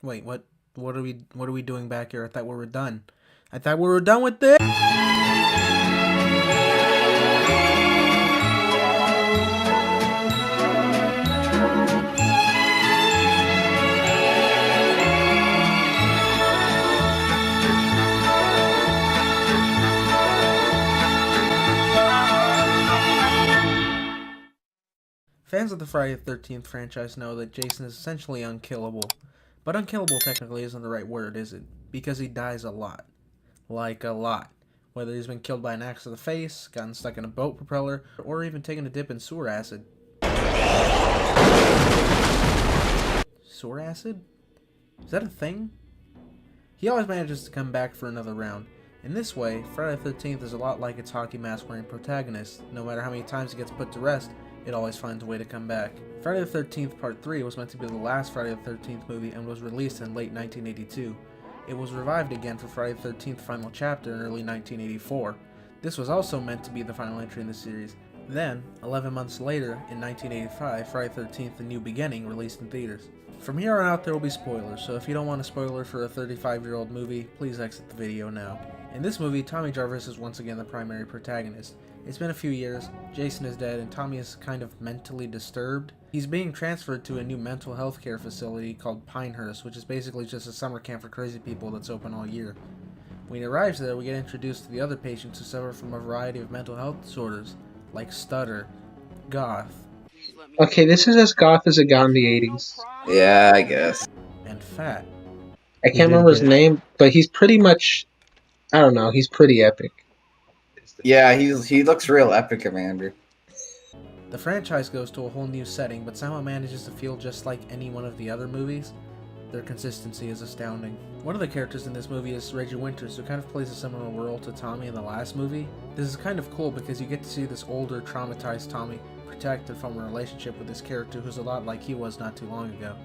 Wait, what? What are we doing back here? I thought we were done. I thought we were done with this. Fans of the Friday the 13th franchise know that Jason is essentially unkillable. But unkillable technically isn't the right word, is it? Because he dies a lot. Like a lot. Whether he's been killed by an axe to the face, gotten stuck in a boat propeller, or even taken a dip in sewer acid. Sewer acid? Is that a thing? He always manages to come back for another round. In this way, Friday the 13th is a lot like its hockey mask wearing protagonist. No matter how many times he gets put to rest, it always finds a way to come back. Friday the 13th Part 3 was meant to be the last Friday the 13th movie and was released in late 1982. It was revived again for Friday the 13th Final Chapter in early 1984. This was also meant to be the final entry in the series. Then, 11 months later, in 1985, Friday the 13th The New Beginning released in theaters. From here on out there will be spoilers, so if you don't want a spoiler for a 35-year-old movie, please exit the video now. In this movie, Tommy Jarvis is once again the primary protagonist. It's been a few years, Jason is dead, and Tommy is kind of mentally disturbed. He's being transferred to a new mental health care facility called Pinehurst, which is basically just a summer camp for crazy people that's open all year. When he arrives there, we get introduced to the other patients who suffer from a variety of mental health disorders, like stutter, goth. Okay, this is as goth as it got in the 80s. Yeah, I guess. And fat. I can't remember his name, but he's pretty much, I don't know, he's pretty epic. Yeah, he looks real epic, Commander. The franchise goes to a whole new setting, but somehow manages to feel just like any one of the other movies. Their consistency is astounding. One of the characters in this movie is Reggie Winters, who kind of plays a similar role to Tommy in the last movie. This is kind of cool because you get to see this older, traumatized Tommy protected from a relationship with this character who's a lot like he was not too long ago.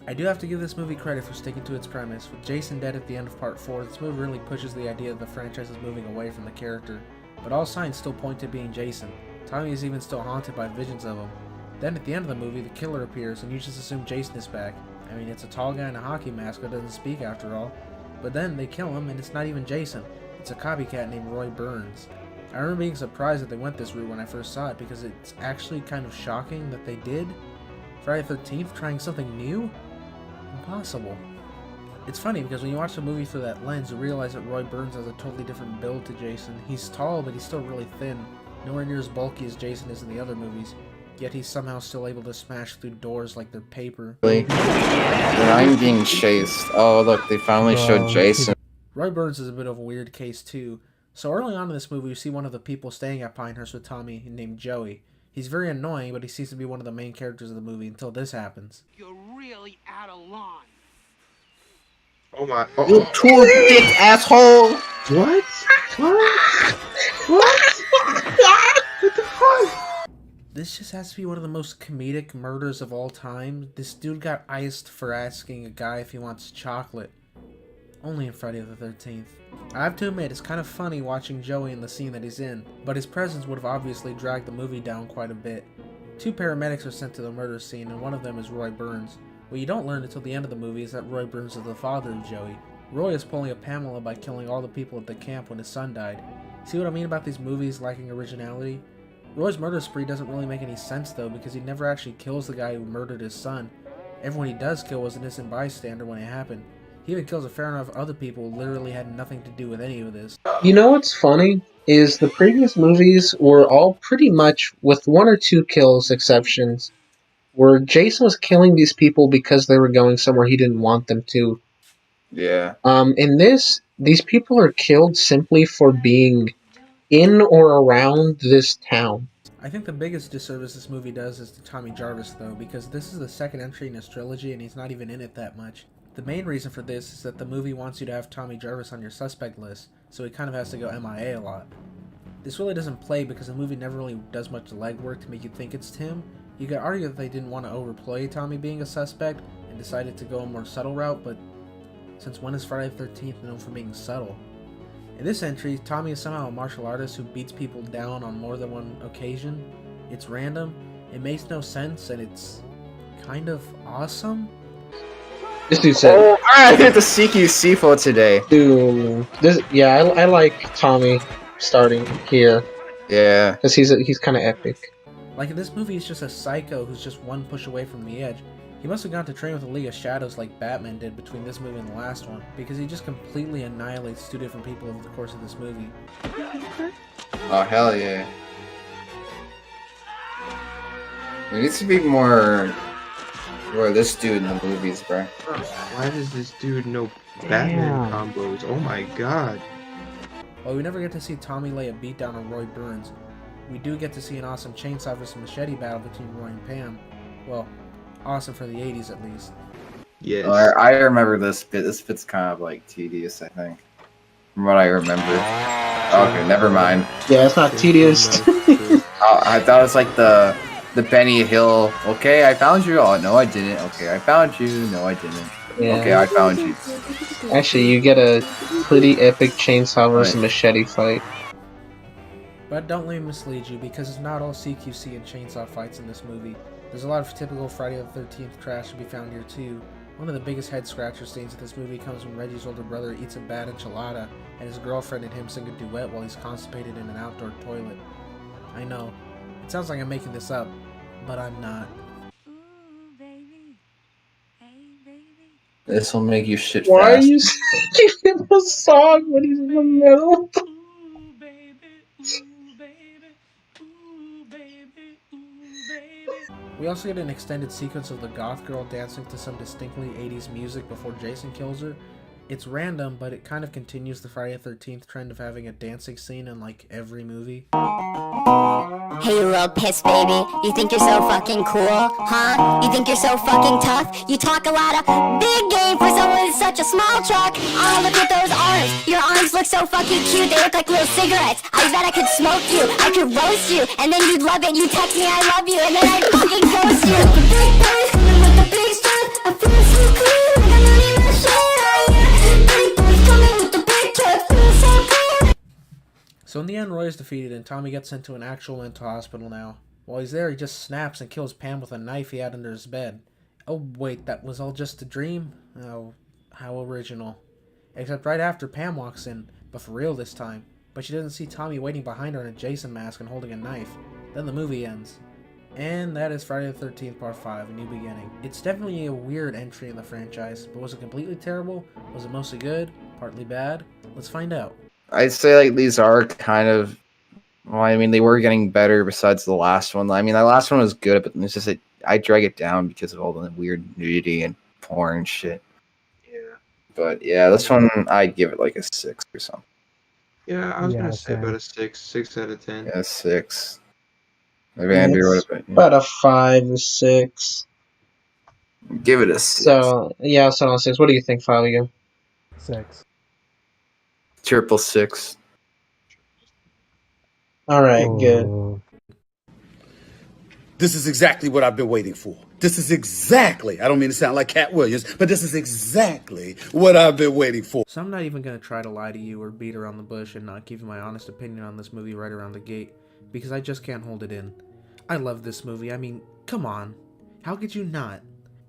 I do have to give this movie credit for sticking to its premise. With Jason dead at the end of Part 4, this movie really pushes the idea that the franchise is moving away from the character. But all signs still point to being Jason. Tommy is even still haunted by visions of him. Then at the end of the movie, the killer appears and you just assume Jason is back. I mean, it's a tall guy in a hockey mask that doesn't speak after all. But then they kill him and it's not even Jason. It's a copycat named Roy Burns. I remember being surprised that they went this route when I first saw it because it's actually kind of shocking that they did. Friday the 13th trying something new? Impossible. It's funny because when you watch the movie through that lens, you realize that Roy Burns has a totally different build to Jason. He's tall, but he's still really thin. Nowhere near as bulky as Jason is in the other movies. Yet he's somehow still able to smash through doors like they're paper. Really? I'm being chased. Oh, look, they finally showed Jason. Roy Burns is a bit of a weird case too. So early on in this movie, you see one of the people staying at Pinehurst with Tommy named Joey. He's very annoying, but he seems to be one of the main characters of the movie until this happens. You're really out of line. Oh my! You tour dick asshole! What? What? What? What the fuck? This just has to be one of the most comedic murders of all time. This dude got iced for asking a guy if he wants chocolate. Only in Friday the 13th. I have to admit, it's kind of funny watching Joey in the scene that he's in, but his presence would have obviously dragged the movie down quite a bit. 2 paramedics are sent to the murder scene, and one of them is Roy Burns. What you don't learn until the end of the movie is that Roy Burns is the father of Joey. Roy is pulling a Pamela by killing all the people at the camp when his son died. See what I mean about these movies lacking originality? Roy's murder spree doesn't really make any sense though, because he never actually kills the guy who murdered his son. Everyone he does kill was an innocent bystander when it happened. He even kills a fair enough other people who literally had nothing to do with any of this. You know what's funny? Is the previous movies were all pretty much, with 1 or 2 kills exceptions, where Jason was killing these people because they were going somewhere he didn't want them to. Yeah. In this, these people are killed simply for being in or around this town. I think the biggest disservice this movie does is to Tommy Jarvis though, because this is the second entry in his trilogy and he's not even in it that much. The main reason for this is that the movie wants you to have Tommy Jarvis on your suspect list, so he kind of has to go MIA a lot. This really doesn't play because the movie never really does much legwork to make you think it's Tim. You could argue that they didn't want to overplay Tommy being a suspect and decided to go a more subtle route, but since when is Friday the 13th known for being subtle? In this entry, Tommy is somehow a martial artist who beats people down on more than one occasion. It's random, it makes no sense, and it's kind of awesome. This dude said, Oh, I hit the CQC for today. dude, I like Tommy starting here Yeah. because he's kind of epic. Like in this movie, he's just a psycho who's just one push away from the edge. He must have gone to train with the League of Shadows like Batman did between this movie and the last one, because he just completely annihilates two different people over the course of this movie. Oh, hell yeah. There needs to be more this dude in the movies, bro. Why does this dude know Batman combos? Oh my god. While we never get to see Tommy lay a beatdown on Roy Burns, we do get to see an awesome chainsaw vs machete battle between Roy and Pam. Well, awesome for the 80s at least. Yes. I remember this bit. This bit's kind of like tedious, I think. From what I remember. Okay, never mind. Yeah, it's not tedious. I thought it was like the Benny Hill. Okay, I found you. Oh no, I didn't. Okay, I found you. No, I didn't. Yeah. Okay, I found you. Actually, you get a pretty epic chainsaw versus machete fight. But don't let me mislead you, because it's not all CQC and chainsaw fights in this movie. There's a lot of typical Friday the 13th trash to be found here too. One of the biggest head-scratcher scenes of this movie comes when Reggie's older brother eats a bad enchilada, and his girlfriend and him sing a duet while he's constipated in an outdoor toilet. I know, it sounds like I'm making this up, but I'm not. This will make you shit Why are fast. you singing him a song when he's in the middle? We also get an extended sequence of the goth girl dancing to some distinctly 80s music before Jason kills her. It's random, but it kind of continues the Friday the 13th trend of having a dancing scene in like every movie. Hey, you little piss baby, you think you're so fucking cool, huh? You think you're so fucking tough? You talk a lot of big game for someone with such a small truck. Oh, look at those arms. Your arms look so fucking cute, they look like little cigarettes. I bet I could smoke you, I could roast you, and then you'd love it. You text me I love you, and then I'd fucking ghost you. Big boys coming with the big stuff. I feel so cool, like I'm not even sure I am. Big boys coming with the big truck, feel so cool. So in the end, Roy is defeated and Tommy gets sent to an actual mental hospital now. While he's there, he just snaps and kills Pam with a knife he had under his bed. Oh wait, that was all just a dream? Oh, how original. Except right after Pam walks in, but for real this time. But she doesn't see Tommy waiting behind her in a Jason mask and holding a knife. Then the movie ends. And that is Friday the 13th Part 5, A New Beginning. It's definitely a weird entry in the franchise, but was it completely terrible? Was it mostly good? Partly bad? Let's find out. I'd say like these are kind of. Well, I mean, they were getting better besides the last one. I mean, the last one was good, but it's just I drag it down because of all the weird nudity and porn shit. Yeah. But yeah, this one I'd give it like a 6 or something. Yeah, I was Yeah, gonna say same. about a 6 out of 10. Yeah, 6. Maybe Andrew would have been. About a 5 or 6. Give it a 6. So, yeah, I'll settle on 6. What do you think, Fabio? 6. Triple 6. Alright, good. Oh, This is exactly what I've been waiting for. This is exactly, I don't mean to sound like Cat Williams, but this is exactly what I've been waiting for. So I'm not even going to try to lie to you or beat around the bush and not give you my honest opinion on this movie right around the gate, because I just can't hold it in. I love this movie. I mean, come on. How could you not?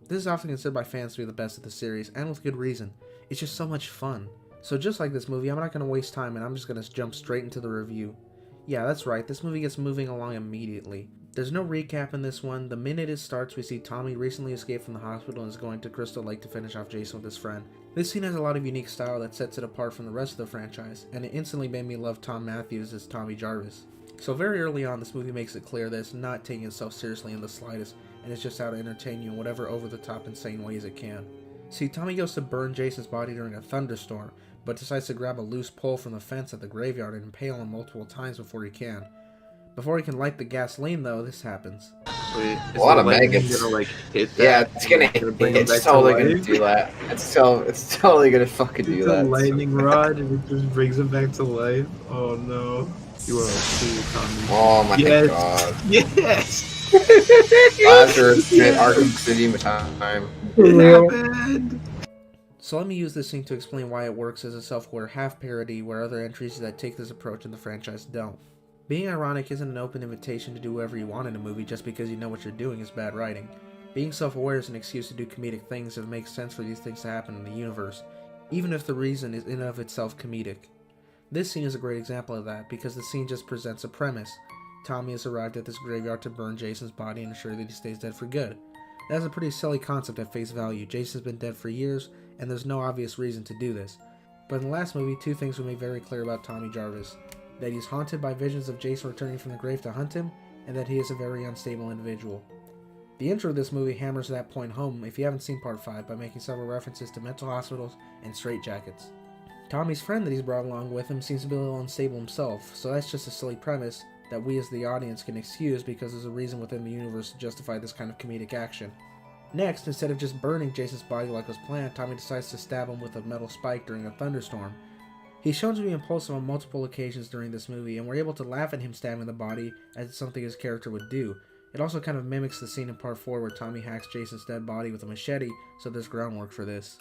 This is often considered by fans to be the best of the series, and with good reason. It's just so much fun. So just like this movie, I'm not going to waste time and I'm just going to jump straight into the review. Yeah, that's right, this movie gets moving along immediately. There's no recap in this one. The minute it starts, we see Tommy recently escaped from the hospital and is going to Crystal Lake to finish off Jason with his friend. This scene has a lot of unique style that sets it apart from the rest of the franchise, and it instantly made me love Tom Matthews as Tommy Jarvis. So very early on, this movie makes it clear that it's not taking itself seriously in the slightest, and it's just out to entertain you in whatever over-the-top insane ways it can. See, Tommy goes to burn Jason's body during a thunderstorm, but decides to grab a loose pole from the fence at the graveyard and impale him multiple times before he can. Before he can light the gasoline, though, this happens. Wait, A lot of lightning maggots. gonna, like, hit that? Yeah, it's gonna. bring it It's back to totally gonna life? do that. It's totally gonna fucking do It's that. a lightning rod and it just brings him back to life. Oh no. You are a fool, Tommy. Oh my Yes. god. Yes! Lazarus Pit, Arkham City time. It happened! So let me use this scene to explain why it works as a self-aware half-parody where other entries that take this approach in the franchise don't. Being ironic isn't an open invitation to do whatever you want in a movie just because you know what you're doing is bad writing. Being self-aware is an excuse to do comedic things if it makes sense for these things to happen in the universe, even if the reason is in and of itself comedic. This scene is a great example of that, because the scene just presents a premise. Tommy has arrived at this graveyard to burn Jason's body and ensure that he stays dead for good. That's a pretty silly concept at face value. Jason's been dead for years, and there's no obvious reason to do this. But in the last movie, two things were made very clear about Tommy Jarvis. That he's haunted by visions of Jason returning from the grave to hunt him, and that he is a very unstable individual. The intro of this movie hammers that point home if you haven't seen Part 5 by making several references to mental hospitals and straitjackets. Tommy's friend that he's brought along with him seems to be a little unstable himself, so that's just a silly premise that we as the audience can excuse because there's a reason within the universe to justify this kind of comedic action. Next, instead of just burning Jason's body like was planned, Tommy decides to stab him with a metal spike during a thunderstorm. He's shown to be impulsive on multiple occasions during this movie, and we're able to laugh at him stabbing the body as it's something his character would do. It also kind of mimics the scene in Part 4 where Tommy hacks Jason's dead body with a machete, so there's groundwork for this.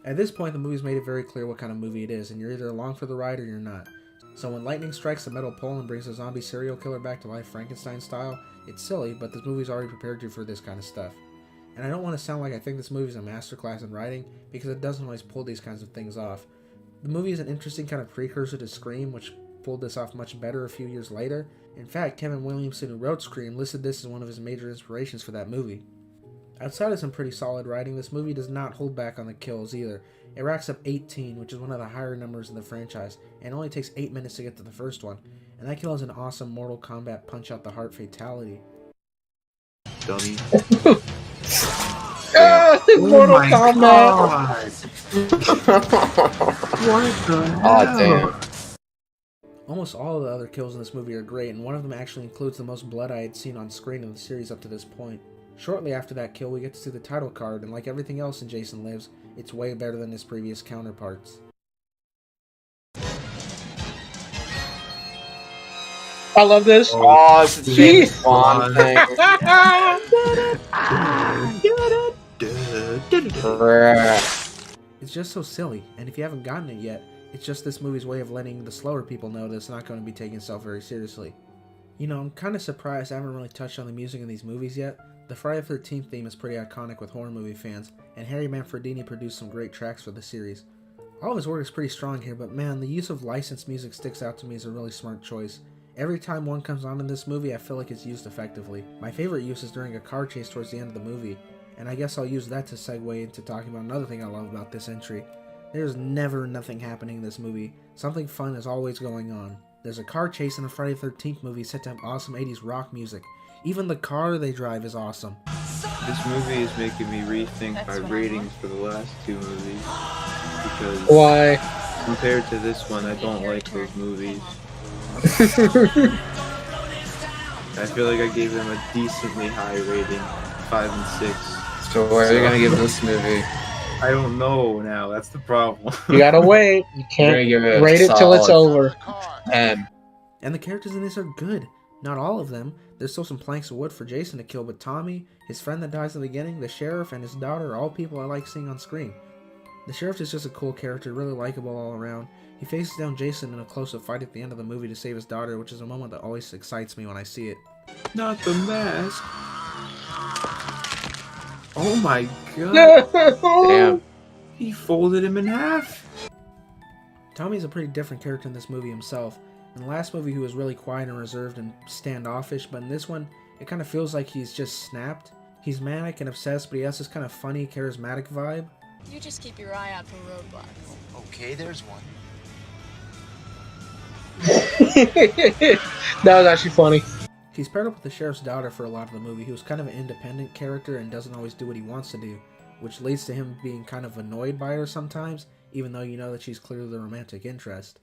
At this point, the movie's made it very clear what kind of movie it is, and you're either along for the ride or you're not. So when lightning strikes a metal pole and brings a zombie serial killer back to life Frankenstein style, it's silly, but this movie's already prepared you for this kind of stuff. And I don't want to sound like I think this movie's a masterclass in writing, because it doesn't always pull these kinds of things off. The movie is an interesting kind of precursor to Scream, which pulled this off much better a few years later. In fact, Kevin Williamson, who wrote Scream, listed this as one of his major inspirations for that movie. Outside of some pretty solid writing, this movie does not hold back on the kills either. It racks up 18, which is one of the higher numbers in the franchise, and only takes 8 minutes to get to the first one. And that kill is an awesome Mortal Kombat punch-out-the-heart fatality. Dummy. Mortal Kombat! What the hell? Oh, damn. Almost all of the other kills in this movie are great, and one of them actually includes the most blood I had seen on screen in the series up to this point. Shortly after that kill, we get to see the title card, and like everything else in Jason Lives, it's way better than his previous counterparts. I love this. Oh, it's a James Bond thing. It's just so silly, and if you haven't gotten it yet, it's just this movie's way of letting the slower people know that it's not going to be taking itself very seriously. You know, I'm kind of surprised I haven't really touched on the music in these movies yet. The Friday the 13th theme is pretty iconic with horror movie fans, and Harry Manfredini produced some great tracks for the series. All of his work is pretty strong here, but man, the use of licensed music sticks out to me as a really smart choice. Every time one comes on in this movie, I feel like it's used effectively. My favorite use is during a car chase towards the end of the movie, and I guess I'll use that to segue into talking about another thing I love about this entry. There's never nothing happening in this movie. Something fun is always going on. There's a car chase in a Friday the 13th movie set to have awesome 80s rock music. Even the car they drive is awesome. This movie is making me rethink my ratings for the last two movies. Because Why? compared to this one, I don't like those movies. I feel like I gave them a decently high rating, 5 and 6. So what are you gonna give this movie? I don't know now, that's the problem. You gotta wait. You can't We're gonna give it a rate it till it's solid over. 10. And the characters in this are good. Not all of them. There's still some planks of wood for Jason to kill, but Tommy, his friend that dies in the beginning, the sheriff, and his daughter are all people I like seeing on screen. The sheriff is just a cool character, really likable all around. He faces down Jason in a close-up fight at the end of the movie to save his daughter, which is a moment that always excites me when I see it. Not the mask. Oh my god. Damn. He folded him in half. Tommy's a pretty different character in this movie himself. In the last movie he was really quiet and reserved and standoffish, but in this one, it kind of feels like he's just snapped. He's manic and obsessed, but he has this kind of funny, charismatic vibe. You just keep your eye out for roadblocks. Okay, there's one. That was actually funny. He's paired up with the sheriff's daughter for a lot of the movie, who's kind of an independent character and doesn't always do what he wants to do, which leads to him being kind of annoyed by her sometimes, even though you know that she's clearly the romantic interest.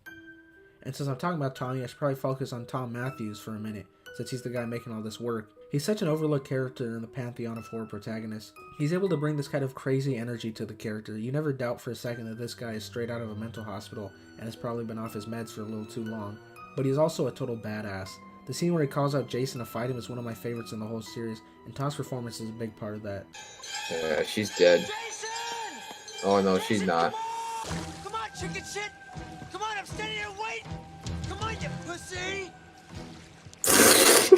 And since I'm talking about Tommy, I should probably focus on Tom Matthews for a minute, since he's the guy making all this work. He's such an overlooked character in the pantheon of horror protagonists. He's able to bring this kind of crazy energy to the character. You never doubt for a second that this guy is straight out of a mental hospital and has probably been off his meds for a little too long. But he's also a total badass. The scene where he calls out Jason to fight him is one of my favorites in the whole series, and Tom's performance is a big part of that. Yeah, she's dead. Oh no, she's not. Come on, chicken shit! Come on, I'm standing here waiting! Come on, you pussy!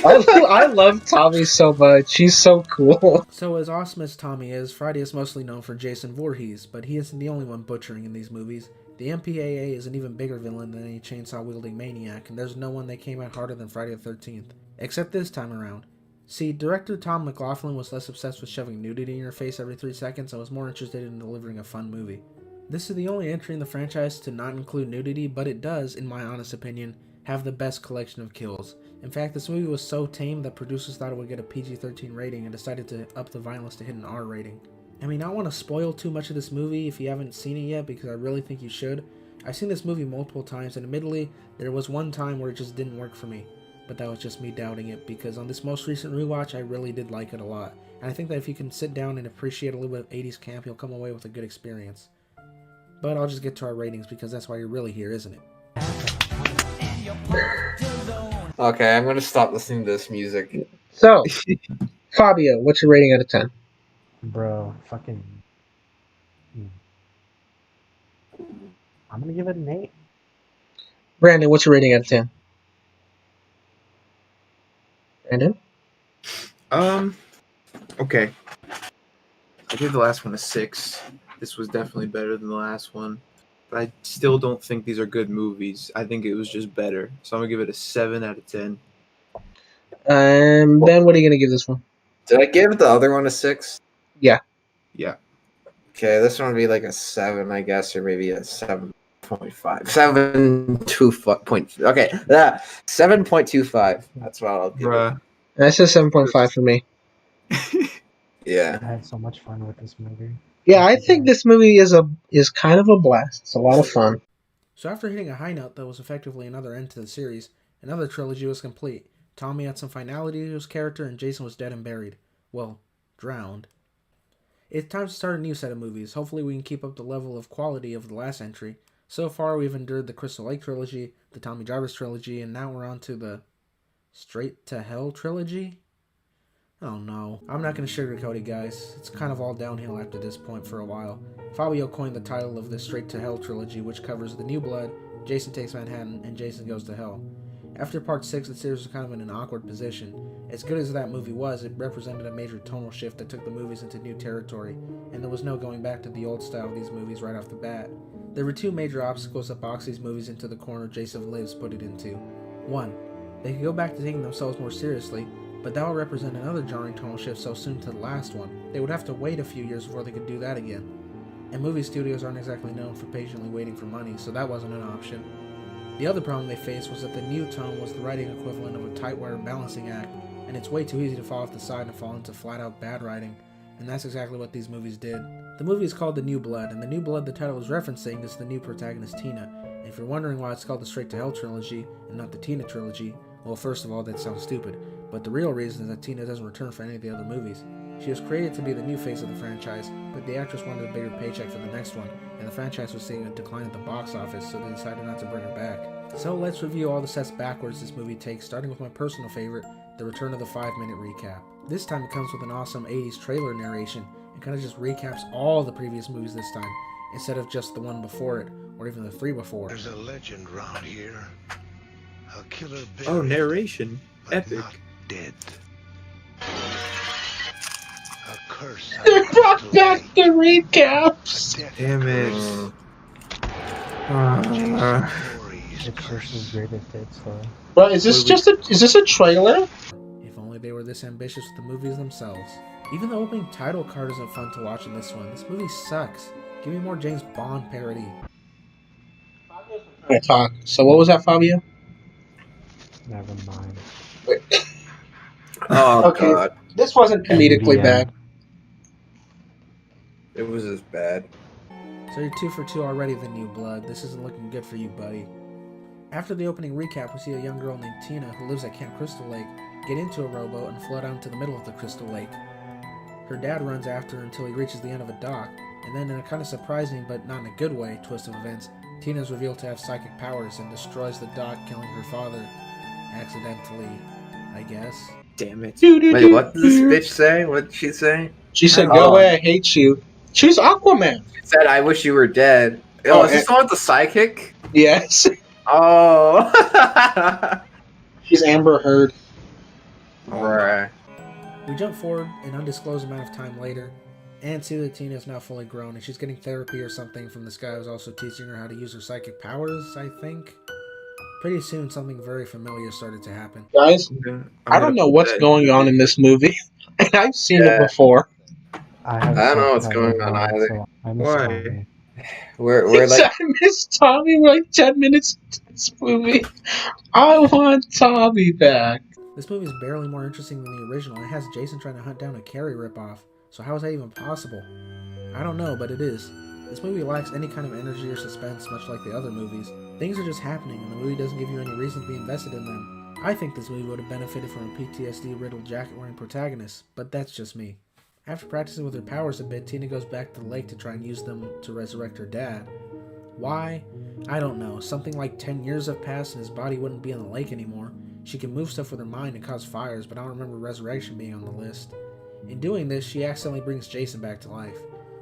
I love Tommy so much. He's so cool. So as awesome as Tommy is, Friday is mostly known for Jason Voorhees, but he isn't the only one butchering in these movies. The MPAA is an even bigger villain than any chainsaw-wielding maniac, and there's no one that came out harder than Friday the 13th. Except this time around. See, director Tom McLaughlin was less obsessed with shoving nudity in your face every 3 seconds and was more interested in delivering a fun movie. This is the only entry in the franchise to not include nudity, but it does, in my honest opinion, have the best collection of kills. In fact, this movie was so tame that producers thought it would get a PG-13 rating and decided to up the violence to hit an R rating. I mean, I don't want to spoil too much of this movie if you haven't seen it yet, because I really think you should. I've seen this movie multiple times, and admittedly, there was one time where it just didn't work for me. But that was just me doubting it, because on this most recent rewatch, I really did like it a lot. And I think that if you can sit down and appreciate a little bit of 80s camp, you'll come away with a good experience. But I'll just get to our ratings, because that's why you're really here, isn't it? Okay, I'm gonna stop listening to this music. So, Fabio, what's your rating out of 10? Bro, fucking. I'm gonna give it an 8. Brandon, what's your rating out of 10? Brandon? Okay. I gave the last one a 6. This was definitely better than the last one. But I still don't think these are good movies. I think it was just better. So I'm going to give it a 7 out of 10. Ben, what are you going to give this one? Did I give the other one a 6? Yeah. Yeah. Okay, this one would be like a 7, I guess, or maybe a 7.5. 7.2. Okay, 7.25. That's what I'll give it. Bruh. That's a 7.5 for me. Yeah. I had so much fun with this movie. Yeah, I think this movie is kind of a blast. It's a lot of fun. So after hitting a high note that was effectively another end to the series, another trilogy was complete. Tommy had some finality to his character, and Jason was dead and buried. Well, drowned. It's time to start a new set of movies. Hopefully we can keep up the level of quality of the last entry. So far we've endured the Crystal Lake trilogy, the Tommy Jarvis trilogy, and now we're on to the Straight to Hell trilogy? Oh no. I'm not going to sugarcoat it, guys. It's kind of all downhill after this point for a while. Fabio coined the title of the Straight to Hell trilogy, which covers The New Blood, Jason Takes Manhattan, and Jason Goes to Hell. After part 6, the series was kind of in an awkward position. As good as that movie was, it represented a major tonal shift that took the movies into new territory, and there was no going back to the old style of these movies right off the bat. There were 2 major obstacles that boxed these movies into the corner Jason Lives put it into. 1. They could go back to taking themselves more seriously, but that would represent another jarring tonal shift so soon to the last one. They would have to wait a few years before they could do that again. And movie studios aren't exactly known for patiently waiting for money, so that wasn't an option. The other problem they faced was that the new tone was the writing equivalent of a tight-wire balancing act, and it's way too easy to fall off the side and fall into flat-out bad writing, and that's exactly what these movies did. The movie is called The New Blood, and The New Blood the title is referencing is the new protagonist Tina, and if you're wondering why it's called the Straight to Hell trilogy and not the Tina trilogy, well, first of all, that sounds stupid, but the real reason is that Tina doesn't return for any of the other movies. She was created to be the new face of the franchise, but the actress wanted a bigger paycheck for the next one, and the franchise was seeing a decline at the box office, so they decided not to bring her back. So let's review all the sets backwards this movie takes, starting with my personal favorite, the return of the 5-minute recap. This time it comes with an awesome 80s trailer narration, and kind of just recaps all the previous movies this time, instead of just the one before it, or even the 3 before. There's a legend round here. A killer buried, Oh, narration. but Epic. not dead. A curse. They brought back the recaps! Damn it. It's versus greatest hits, though. Well, is this a trailer? If only they were this ambitious with the movies themselves. Even the opening title card isn't fun to watch in this one. This movie sucks. Give me more James Bond parody. I talk. So what was that, Fabio? Never mind. Oh, Okay. God. This wasn't comedically Yeah. bad. It was as bad. So you're 2 for 2 already, The New Blood. This isn't looking good for you, buddy. After the opening recap, we see a young girl named Tina, who lives at Camp Crystal Lake, get into a rowboat and float out into the middle of the Crystal Lake. Her dad runs after her until he reaches the end of a dock, and then in a kind of surprising, but not in a good way, twist of events, Tina is revealed to have psychic powers and destroys the dock, killing her father. Accidentally, I guess. Damn it. Wait, what did this bitch say? What did she say? She said, Oh. "Go away, I hate you." She's Aquaman. She said, I wish you were dead. Oh, Oh, is this the one with the psychic? Yes. Oh. She's Amber Heard. Right. We jump forward an undisclosed amount of time later, and see that Tina is now fully grown, and she's getting therapy or something from this guy who's also teaching her how to use her psychic powers, I think. Pretty soon, something very familiar started to happen. Guys, I'm I don't gonna know put what's that going on in this movie, and I've seen it Yeah. before. I haven't I don't know watched what's that going in a on while, either. so I miss Why? Tommy. We're like, I missed Tommy like 10 minutes into this movie. I want Tommy back. This movie is barely more interesting than the original. It has Jason trying to hunt down a Carrie ripoff, so how is that even possible? I don't know, but it is. This movie lacks any kind of energy or suspense, much like the other movies. Things are just happening, and the movie doesn't give you any reason to be invested in them. I think this movie would have benefited from a PTSD-riddled jacket-wearing protagonist, but that's just me. After practicing with her powers a bit, Tina goes back to the lake to try and use them to resurrect her dad. Why? I don't know. Something like 10 years have passed and his body wouldn't be in the lake anymore. She can move stuff with her mind and cause fires, but I don't remember resurrection being on the list. In doing this, she accidentally brings Jason back to life.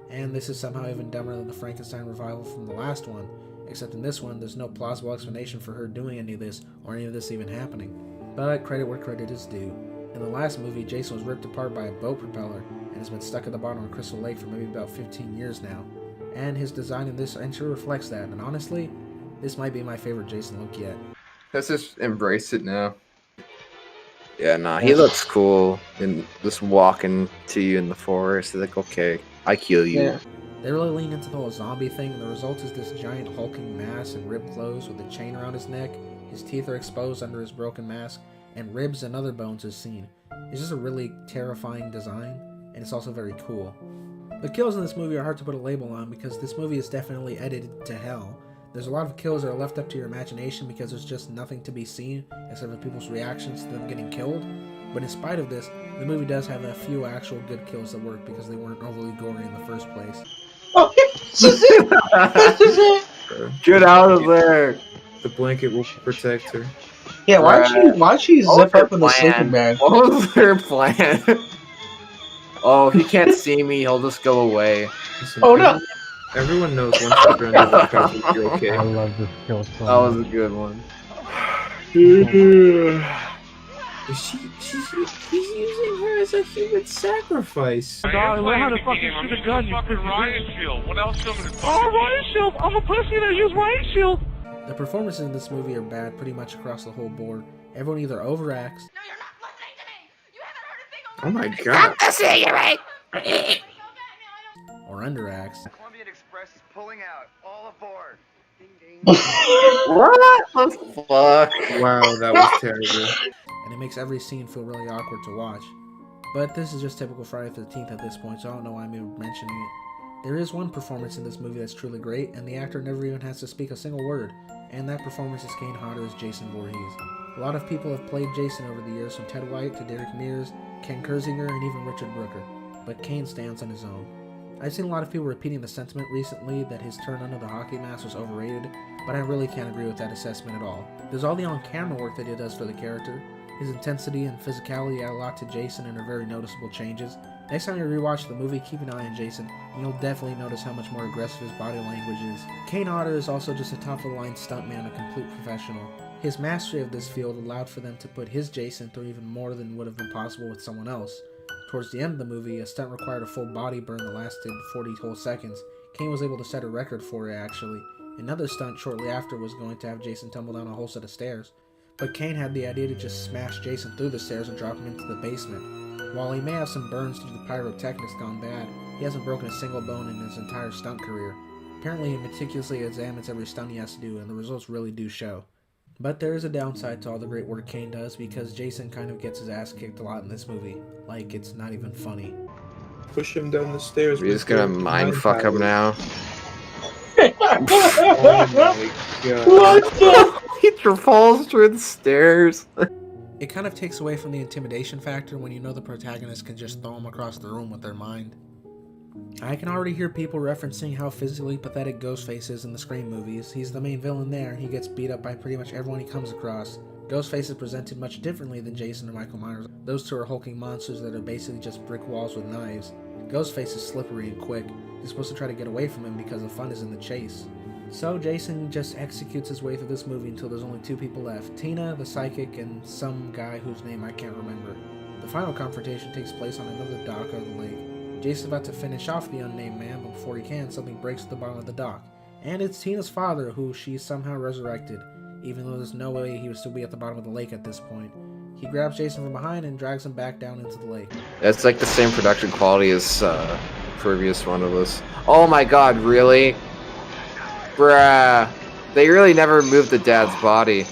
And this is somehow even dumber than the Frankenstein revival from the last one, except in this one, there's no plausible explanation for her doing any of this, or any of this even happening. But credit where credit is due. In the last movie, Jason was ripped apart by a boat propeller, and has been stuck at the bottom of Crystal Lake for maybe about 15 years now. And his design in this entry reflects that, and honestly, this might be my favorite Jason look yet. let's just embrace it now. Yeah, nah, he looks cool. And just walking to you in the forest, like, okay, I kill you. Yeah. They really lean into the whole zombie thing, and the result is this giant hulking mass in ripped clothes with a chain around his neck. His teeth are exposed under his broken mask, and ribs and other bones is seen. It's just a really terrifying design, and it's also very cool. The kills in this movie are hard to put a label on because this movie is definitely edited to hell. There's a lot of kills that are left up to your imagination because there's just nothing to be seen except for people's reactions to them getting killed. But in spite of this, the movie does have a few actual good kills that work because they weren't overly gory in the first place. Oh, this is it! This is it! Get out of there! The blanket will protect her. Yeah, why'd she What was zip up their in the sleeping plan? bag? What was their plan? Oh, he can't see me. He'll just go away. Listen, Oh no! Everyone knows once you're under the covers, you're okay. I love this kill so That was much. a good one. He's using her as a human sacrifice. God, learn how to fucking shoot a gun, you fucking riot shield. What else do you want me to do? Oh, riot shield! I'm a pussy that use riot shield! The performances in this movie are bad pretty much across the whole board. Everyone either overacts, Oh my god. or underacts, Colombian Express is pulling out. All aboard. Ding ding. What the fuck? Wow, that was terrible. and it makes every scene feel really awkward to watch. But this is just typical Friday the 13th at this point, so I don't know why I'm even mentioning it. There is one performance in this movie that's truly great, and the actor never even has to speak a single word, and that performance is Kane Hodder as Jason Voorhees. A lot of people have played Jason over the years, from Ted White to Derek Mears, Ken Kersinger, and even Richard Brooker, but Kane stands on his own. I've seen a lot of people repeating the sentiment recently that his turn under the hockey mask was overrated, but I really can't agree with that assessment at all. There's all the on-camera work that he does for the character. His intensity and physicality add a lot to Jason and are very noticeable changes. Next time you rewatch the movie, keep an eye on Jason, and you'll definitely notice how much more aggressive his body language is. Kane Hodder is also just a top-of-the-line stuntman, a complete professional. His mastery of this field allowed for them to put his Jason through even more than would have been possible with someone else. Towards the end of the movie, a stunt required a full body burn that lasted 40 whole seconds. Kane was able to set a record for it, actually. Another stunt shortly after was going to have Jason tumble down a whole set of stairs. But Kane had the idea to just smash Jason through the stairs and drop him into the basement. While he may have some burns due to the pyrotechnics gone bad, he hasn't broken a single bone in his entire stunt career. Apparently he meticulously examines every stunt he has to do, and the results really do show. But there is a downside to all the great work Kane does, because Jason kind of gets his ass kicked a lot in this movie. Like, it's not even funny. Push him down the stairs. We're just gonna mind fuck him now. Oh my god. What the? He falls through the stairs. It kind of takes away from the intimidation factor when you know the protagonist can just throw him across the room with their mind. I can already hear people referencing how physically pathetic Ghostface is in the Scream movies. He's the main villain there, and he gets beat up by pretty much everyone he comes across. Ghostface is presented much differently than Jason or Michael Myers. Those two are hulking monsters that are basically just brick walls with knives. Ghostface is slippery and quick. You're supposed to try to get away from him because the fun is in the chase. So Jason just executes his way through this movie until there's only two people left. Tina, the psychic, and some guy whose name I can't remember. The final confrontation takes place on another dock of the lake. Jason's about to finish off the unnamed man, but before he can, something breaks at the bottom of the dock. And it's Tina's father, who she somehow resurrected, even though there's no way he would still be at the bottom of the lake at this point. He grabs Jason from behind and drags him back down into the lake. It's like the same production quality as the previous one of this. Oh my god, really? Bruh. They really never moved the dad's body.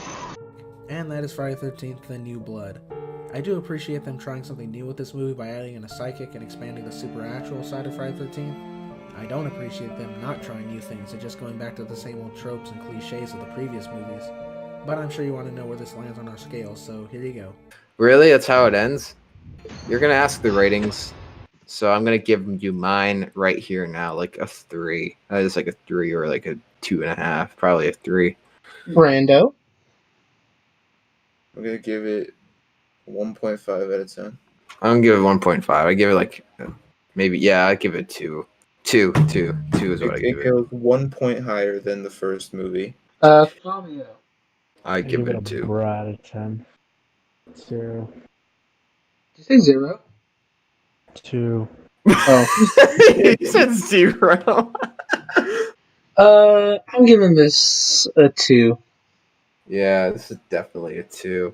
And that is Friday the 13th, The New Blood. I do appreciate them trying something new with this movie by adding in a psychic and expanding the supernatural side of Friday the 13th. I don't appreciate them not trying new things and just going back to the same old tropes and cliches of the previous movies. But I'm sure you want to know where this lands on our scale, so here you go. Really? That's how it ends? You're gonna ask the ratings, so I'm gonna give you mine right here now, like a 3. That is like a 3 or like a 2.5, probably a 3. Brando? I'm gonna give it 1.5 out of 10. I'm gonna give it 1.5. I give it like maybe, yeah, I give it 2. 2 is what I give it. It goes 1 point higher than the first movie. Fabio. I give it a 2. bra out of 10. 0. Did you say 0? 2. Oh. You said 0. I'm giving this a 2. Yeah, this is definitely a 2.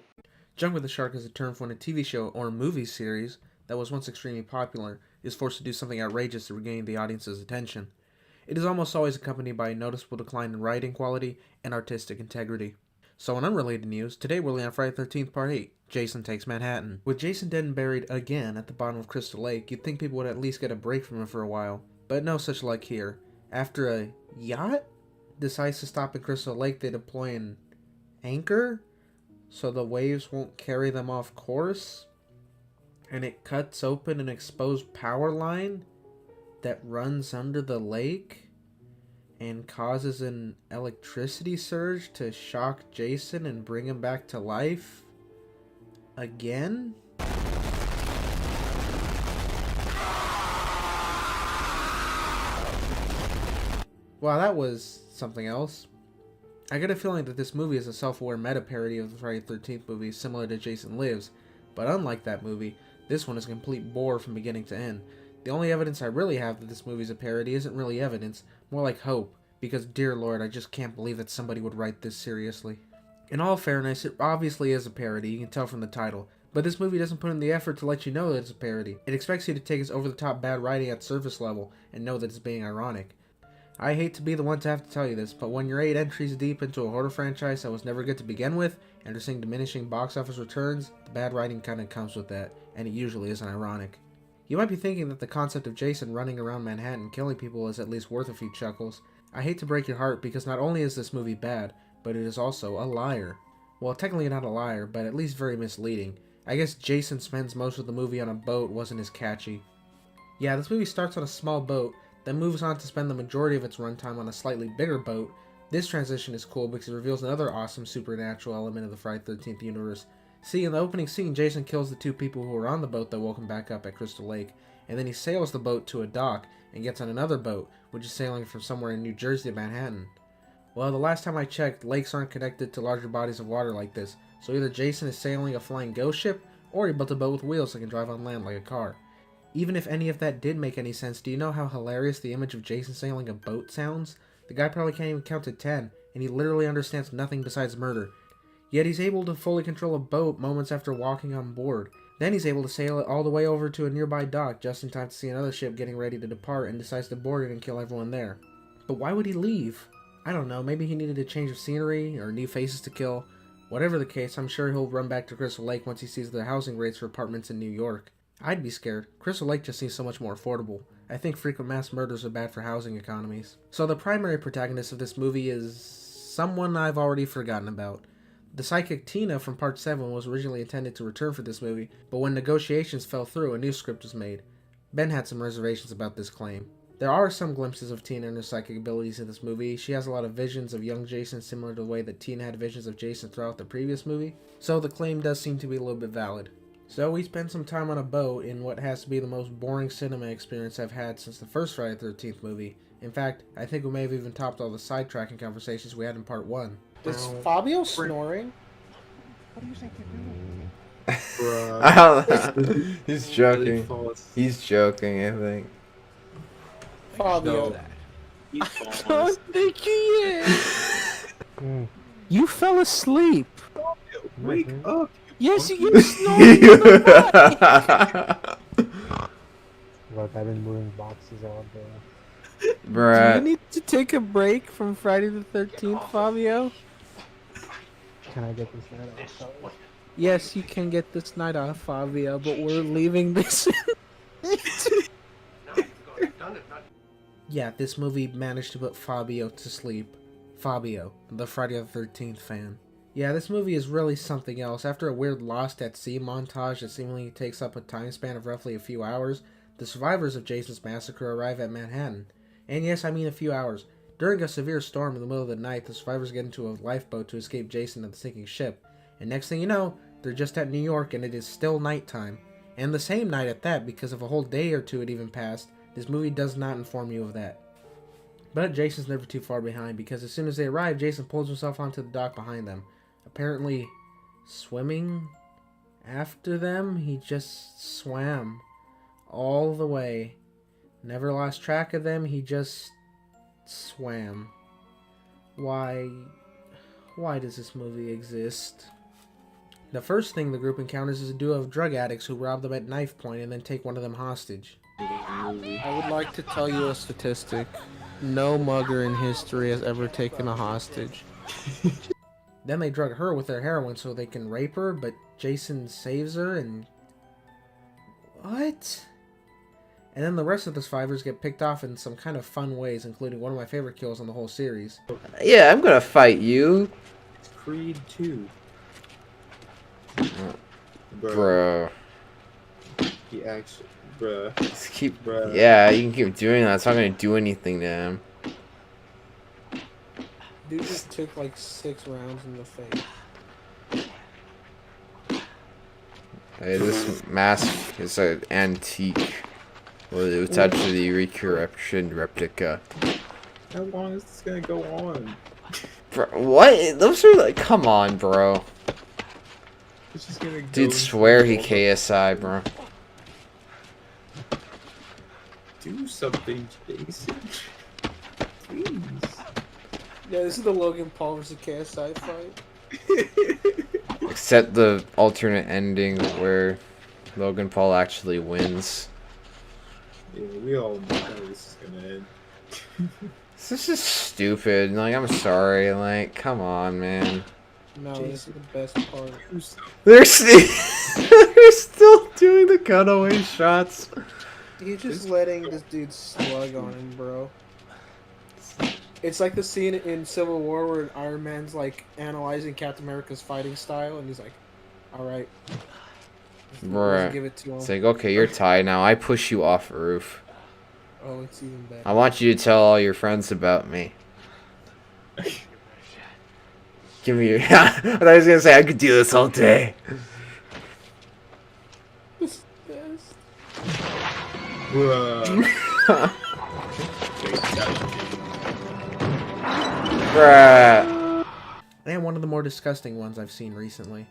Jump with the Shark is a term for when a TV show or a movie series that was once extremely popular is forced to do something outrageous to regain the audience's attention. It is almost always accompanied by a noticeable decline in writing quality and artistic integrity. So in unrelated news, today we're looking at Friday the 13th Part 8, Jason Takes Manhattan. With Jason dead and buried again at the bottom of Crystal Lake, you'd think people would at least get a break from him for a while. But no such luck here. After a yacht decides to stop in Crystal Lake, they deploy an anchor so the waves won't carry them off course. And it cuts open an exposed power line that runs under the lake and causes an electricity surge to shock Jason and bring him back to life again? Wow, that was something else. I get a feeling that this movie is a self-aware meta-parody of the Friday the 13th movie similar to Jason Lives, but unlike that movie, this one is a complete bore from beginning to end. The only evidence I really have that this movie is a parody isn't really evidence, more like hope, because dear lord, I just can't believe that somebody would write this seriously. In all fairness, it obviously is a parody, you can tell from the title, but this movie doesn't put in the effort to let you know that it's a parody. It expects you to take its over-the-top bad writing at surface level and know that it's being ironic. I hate to be the one to have to tell you this, but when you're 8 entries deep into a horror franchise that was never good to begin with, and are seeing diminishing box office returns, the bad writing kinda comes with that, and it usually isn't ironic. You might be thinking that the concept of Jason running around Manhattan killing people is at least worth a few chuckles. I hate to break your heart, because not only is this movie bad, but it is also a liar. Well, technically not a liar, but at least very misleading. I guess Jason spends most of the movie on a boat wasn't as catchy. Yeah, this movie starts on a small boat, then moves on to spend the majority of its runtime on a slightly bigger boat. This transition is cool because it reveals another awesome supernatural element of the Friday the 13th universe. See, in the opening scene, Jason kills the 2 people who were on the boat that woke him back up at Crystal Lake, and then he sails the boat to a dock and gets on another boat, which is sailing from somewhere in New Jersey to Manhattan. Well, the last time I checked, lakes aren't connected to larger bodies of water like this, so either Jason is sailing a flying ghost ship, or he built a boat with wheels that can drive on land like a car. Even if any of that did make any sense, do you know how hilarious the image of Jason sailing a boat sounds? The guy probably can't even count to 10, and he literally understands nothing besides murder. Yet he's able to fully control a boat moments after walking on board. Then he's able to sail it all the way over to a nearby dock just in time to see another ship getting ready to depart and decides to board it and kill everyone there. But why would he leave? I don't know, maybe he needed a change of scenery or new faces to kill. Whatever the case, I'm sure he'll run back to Crystal Lake once he sees the housing rates for apartments in New York. I'd be scared. Crystal Lake just seems so much more affordable. I think frequent mass murders are bad for housing economies. So the primary protagonist of this movie is someone I've already forgotten about. The psychic Tina from Part 7 was originally intended to return for this movie, but when negotiations fell through, a new script was made. Ben had some reservations about this claim. There are some glimpses of Tina and her psychic abilities in this movie. She has a lot of visions of young Jason, similar to the way that Tina had visions of Jason throughout the previous movie, so the claim does seem to be a little bit valid. So we spend some time on a boat in what has to be the most boring cinema experience I've had since the first Friday the 13th movie. In fact, I think we may have even topped all the sidetracking conversations we had in Part 1. Is Fabio snoring? What do you think you're doing? Bruh. He's joking. He's joking, I think. Fabio. He's I false. don't think he is. You fell asleep. Wake up. Yes, you snored. Look, I've been moving boxes all day. Do you Bruh. need to take a break from Friday the 13th, Fabio? Can I get this night off? Sorry. Yes, you can get this night off, Fabio, but we're leaving this. Yeah, this movie managed to put Fabio to sleep. Fabio, the Friday the 13th fan. Yeah, this movie is really something else. After a weird Lost at Sea montage that seemingly takes up a time span of roughly a few hours, the survivors of Jason's massacre arrive at Manhattan. And yes, I mean a few hours. During a severe storm in the middle of the night, the survivors get into a lifeboat to escape Jason and the sinking ship. And next thing you know, they're just at New York and it is still nighttime. And the same night at that, because of a whole day or two had even passed, this movie does not inform you of that. But Jason's never too far behind, because as soon as they arrive, Jason pulls himself onto the dock behind them. Apparently swimming after them. He just swam all the way. Never lost track of them, he just swam. Why does this movie exist? The first thing the group encounters is a duo of drug addicts who rob them at knife point and then take one of them hostage. I would like to tell you a statistic. No mugger in history has ever taken a hostage. Then they drug her with their heroin so they can rape her, but Jason saves her and... What? And then the rest of the survivors get picked off in some kind of fun ways, including one of my favorite kills in the whole series. Yeah, I'm gonna fight you. It's Creed 2. Bro. He actually... Bruh. Just keep... Bruh. Yeah, you can keep doing that. It's not gonna do anything to him. Dude just took like 6 rounds in the face. Hey, this mask is an antique. Well, it's actually a resurrection replica. How long is this gonna go on? Bro, what? Those are like... Come on, bro. It's just gonna go. Dude, swear he KSI, bro. Do something, Jason. Please. Yeah, this is the Logan Paul vs. KSI fight. Except the alternate ending where Logan Paul actually wins. Yeah, we all know how this is gonna end. This is stupid. Like, I'm sorry. Like, come on, man. No, this is the best part. They're still doing the cutaway shots. You're just letting this dude slug on him, bro. It's like the scene in Civil War where Iron Man's like analyzing Captain America's fighting style, and he's like, "All right, Bruh. give it to him." It's like, okay, you're tied now. I push you off a roof. Oh, it's even better. I want you to tell all your friends about me. Give me your... I thought I was gonna say I could do this all day. This is Bruh. Bruh. and one of the more disgusting ones I've seen recently.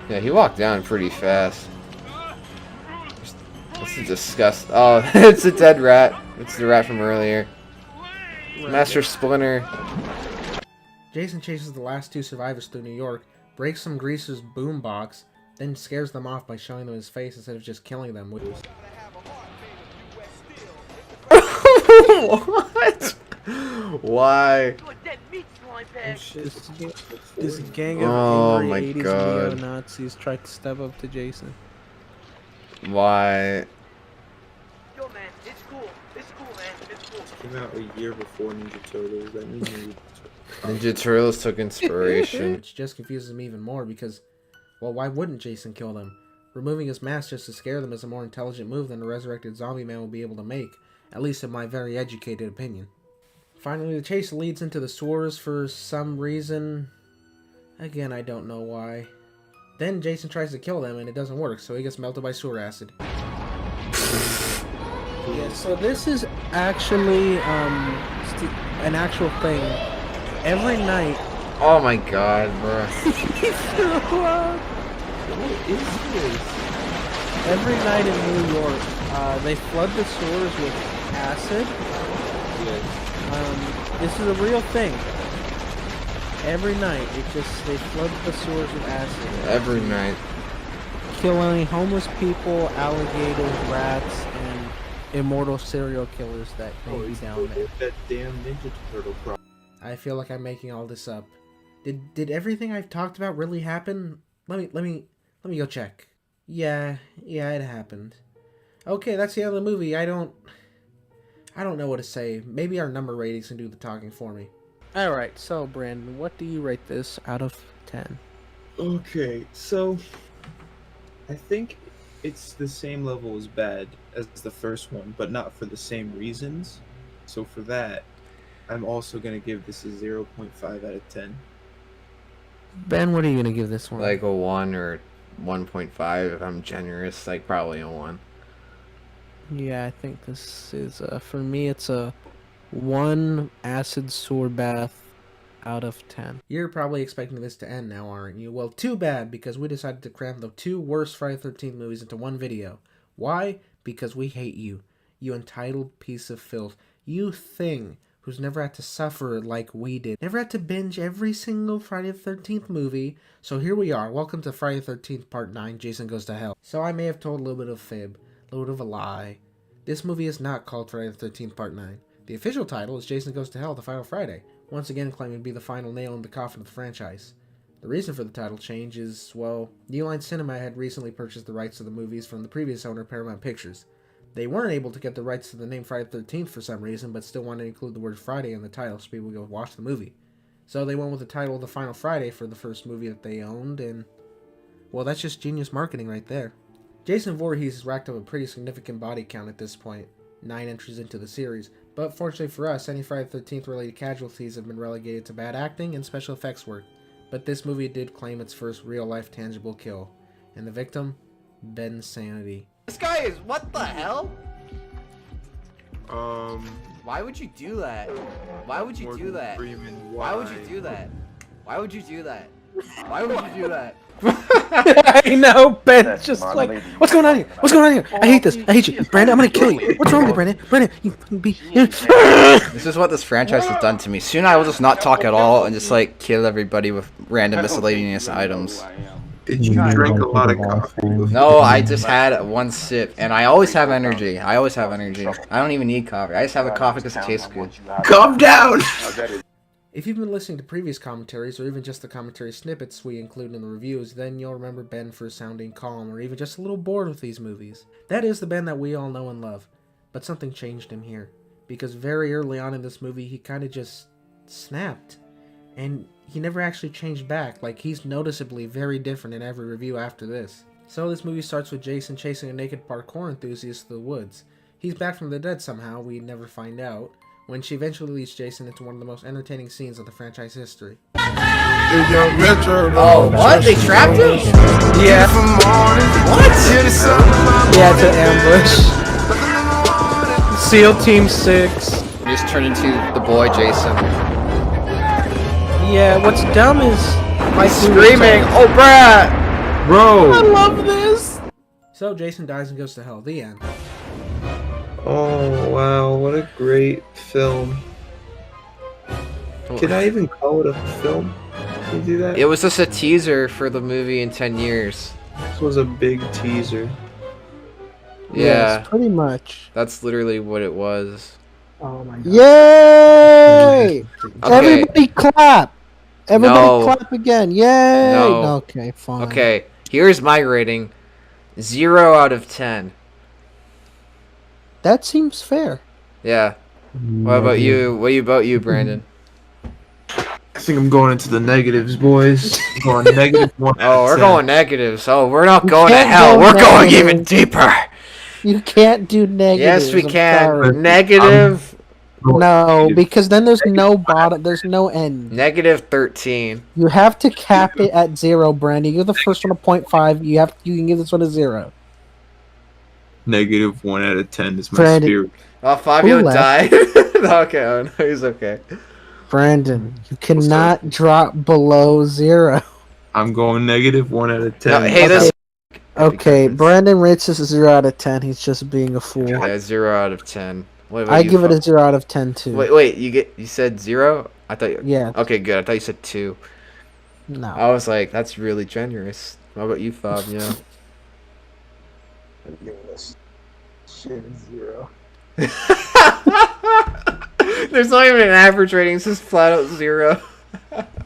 Yeah, he walked down pretty fast. This is disgusting. Oh, it's a dead rat. It's the rat from earlier. Master Splinter. Jason chases the last 2 survivors through New York, breaks some greaser's boombox, then scares them off by showing them his face instead of just killing them. What? Why? This gang of Oh angry my 80s God. neo-Nazis tried to step up to Jason. Why? Yo, man, it's cool. It's cool, man. It's cool. Came out a year before Ninja Turtles. That means Ninja Turtles took inspiration. Which just confuses me even more because, well, why wouldn't Jason kill them? Removing his mask just to scare them is a more intelligent move than a resurrected zombie man will be able to make, at least in my very educated opinion. Finally, the chase leads into the sewers for some reason. Again, I don't know why. Then Jason tries to kill them and it doesn't work, so he gets melted by sewer acid. Yeah, so this is actually an actual thing. Every night Oh my god, bro. What is this? Every night in New York, they flood the sewers with acid. This is a real thing. Every night, they flood the sewers with acid. Every night. Killing homeless people, alligators, rats, and immortal serial killers that may be down there. That damn Ninja Turtle problem. I feel like I'm making all this up. Did everything I've talked about really happen? Let me go check. Yeah, it happened. Okay, that's the end of the movie. I don't know what to say. Maybe our number ratings can do the talking for me. Alright, so Brandon, what do you rate this out of 10? Okay, so I think it's the same level as bad as the first one, but not for the same reasons. So for that, I'm also going to give this a 0.5 out of 10. Ben, what are you going to give this one? Like a 1 or 1.5 if I'm generous. Like probably a 1. Yeah, I think this is, for me, it's a 1 acid sewer bath out of 10. You're probably expecting this to end now, aren't you? Well, too bad, because we decided to cram the 2 worst Friday the 13th movies into one video. Why? Because we hate you. You entitled piece of filth. You thing who's never had to suffer like we did. Never had to binge every single Friday the 13th movie. So here we are. Welcome to Friday the 13th Part 9, Jason Goes to Hell. So I may have told a little bit of fib, a little bit of a lie. This movie is not called Friday the 13th Part 9. The official title is Jason Goes to Hell, The Final Friday, once again claiming to be the final nail in the coffin of the franchise. The reason for the title change is, well, New Line Cinema had recently purchased the rights to the movies from the previous owner, Paramount Pictures. They weren't able to get the rights to the name Friday the 13th for some reason, but still wanted to include the word Friday in the title so people would go watch the movie. So they went with the title The Final Friday for the first movie that they owned, and, well, that's just genius marketing right there. Jason Voorhees has racked up a pretty significant body count at this point, 9 entries into the series, but fortunately for us, any Friday the 13th related casualties have been relegated to bad acting and special effects work. But this movie did claim its first real-life tangible kill, and the victim, Ben's sanity. This guy is, what the hell? Why would you do that? Why would you do that? Why would you do that? Why would you do that? Why would you do that? I know, Ben's just like, what's going on here? What's going on here? I hate this. I hate you. Brandon, I'm gonna kill you. What's wrong with you, Brandon? Brandon, you be... This is what this franchise has done to me. Soon I will just not talk at all and just like kill everybody with random miscellaneous items. Did you drink a lot of coffee? No, I just had 1 sip, and I always have energy. I always have energy. I don't even need coffee. I just have a coffee because it tastes good. Calm down! If you've been listening to previous commentaries, or even just the commentary snippets we include in the reviews, then you'll remember Ben for sounding calm, or even just a little bored with these movies. That is the Ben that we all know and love. But something changed him here, because very early on in this movie, he kind of just snapped. And he never actually changed back, like he's noticeably very different in every review after this. So this movie starts with Jason chasing a naked parkour enthusiast through the woods. He's back from the dead somehow, we never find out, when she eventually leads Jason into one of the most entertaining scenes of the franchise history. Oh, what? They trapped him? Yeah. What? Yeah, it's an ambush. SEAL Team 6. We just turned into the boy Jason. Yeah, what's dumb is... Screaming, oh brat! Bro! I love this! So Jason dies and goes to hell. The end. Oh, wow, what a great film. Can I even call it a film? Can you do that? It was just a teaser for the movie in 10 years. This was a big teaser. Yeah, Yes, pretty much. that's literally what it was. Oh my god. Yay! Okay. Everybody clap! Everybody No. clap again! Yay! No. Okay, fine. Okay, here's my rating. 0 out of 10. That seems fair. Yeah. What about you? What about you, Brandon? I think I'm going into the negatives, boys. I'm going -1. Oh, we're going negatives. Oh, we're not going to can't hell. go We're going negative. even deeper. You can't do negatives. Yes, we I'm can. sorry. Negative. No, because then there's no bottom. There's no end. Negative 13. You have to cap it at 0, Brandy. You're the first one to 0.5. You can give this one a 0. -1 out of 10 is my Freddy. spirit. Oh, Fabio Who left? died. Okay, oh, no, he's okay. Brandon, you cannot drop below 0. I'm going -1 out of 10. No, hey, this. Okay, Brandon rates this a 0 out of 10. He's just being a fool. Yeah, 0 out of 10. What about I you, give it a Fob? 0 out of 10 too. Wait, you said 0? I thought you. Yeah. Okay, good. I thought you said 2. No. I was like, that's really generous. How about you, Fob? Yeah. I'm giving this shit a 0. There's not even an average rating. It's just flat out 0.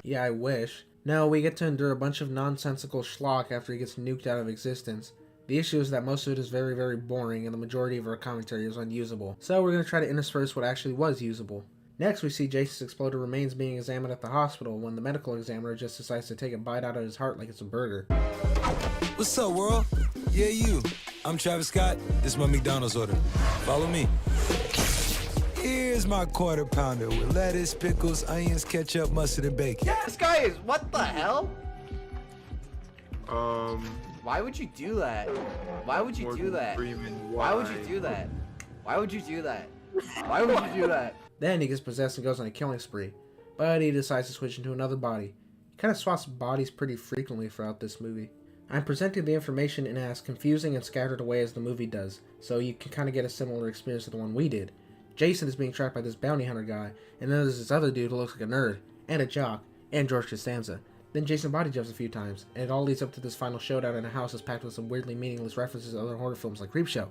Yeah, I wish. No, we get to endure a bunch of nonsensical schlock after he gets nuked out of existence. The issue is that most of it is very, very boring, and the majority of our commentary is unusable. So we're going to try to intersperse what actually was usable. Next, we see Jason's exploded remains being examined at the hospital when the medical examiner just decides to take a bite out of his heart like it's a burger. What's up, world? Yeah, you. I'm Travis Scott. This is my McDonald's order. Follow me. Here's my quarter pounder with lettuce, pickles, onions, ketchup, mustard, and bacon. This guy is. What the hell? Why would you do that? Why would you do that? Why would you do that? Why would you do that? Why would you do that? Then he gets possessed and goes on a killing spree, but he decides to switch into another body. He kind of swaps bodies pretty frequently throughout this movie. I'm presenting the information in as confusing and scattered away as the movie does, so you can kind of get a similar experience to the one we did. Jason is being tracked by this bounty hunter guy, and then there's this other dude who looks like a nerd, and a jock, and George Costanza. Then Jason body jumps a few times, and it all leads up to this final showdown in a house that's packed with some weirdly meaningless references to other horror films like Creepshow.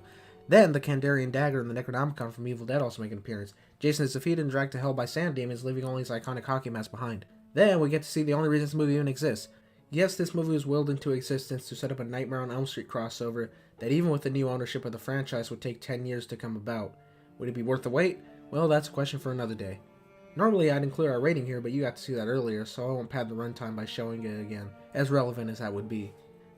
Then the Kandarian dagger and the Necronomicon from Evil Dead also make an appearance. Jason is defeated and dragged to hell by sand demons, leaving only his iconic hockey mask behind. Then we get to see the only reason this movie even exists. Yes, this movie was willed into existence to set up a Nightmare on Elm Street crossover that even with the new ownership of the franchise would take 10 years to come about. Would it be worth the wait? Well, that's a question for another day. Normally I'd include our rating here, but you got to see that earlier, so I won't pad the runtime by showing it again, as relevant as that would be.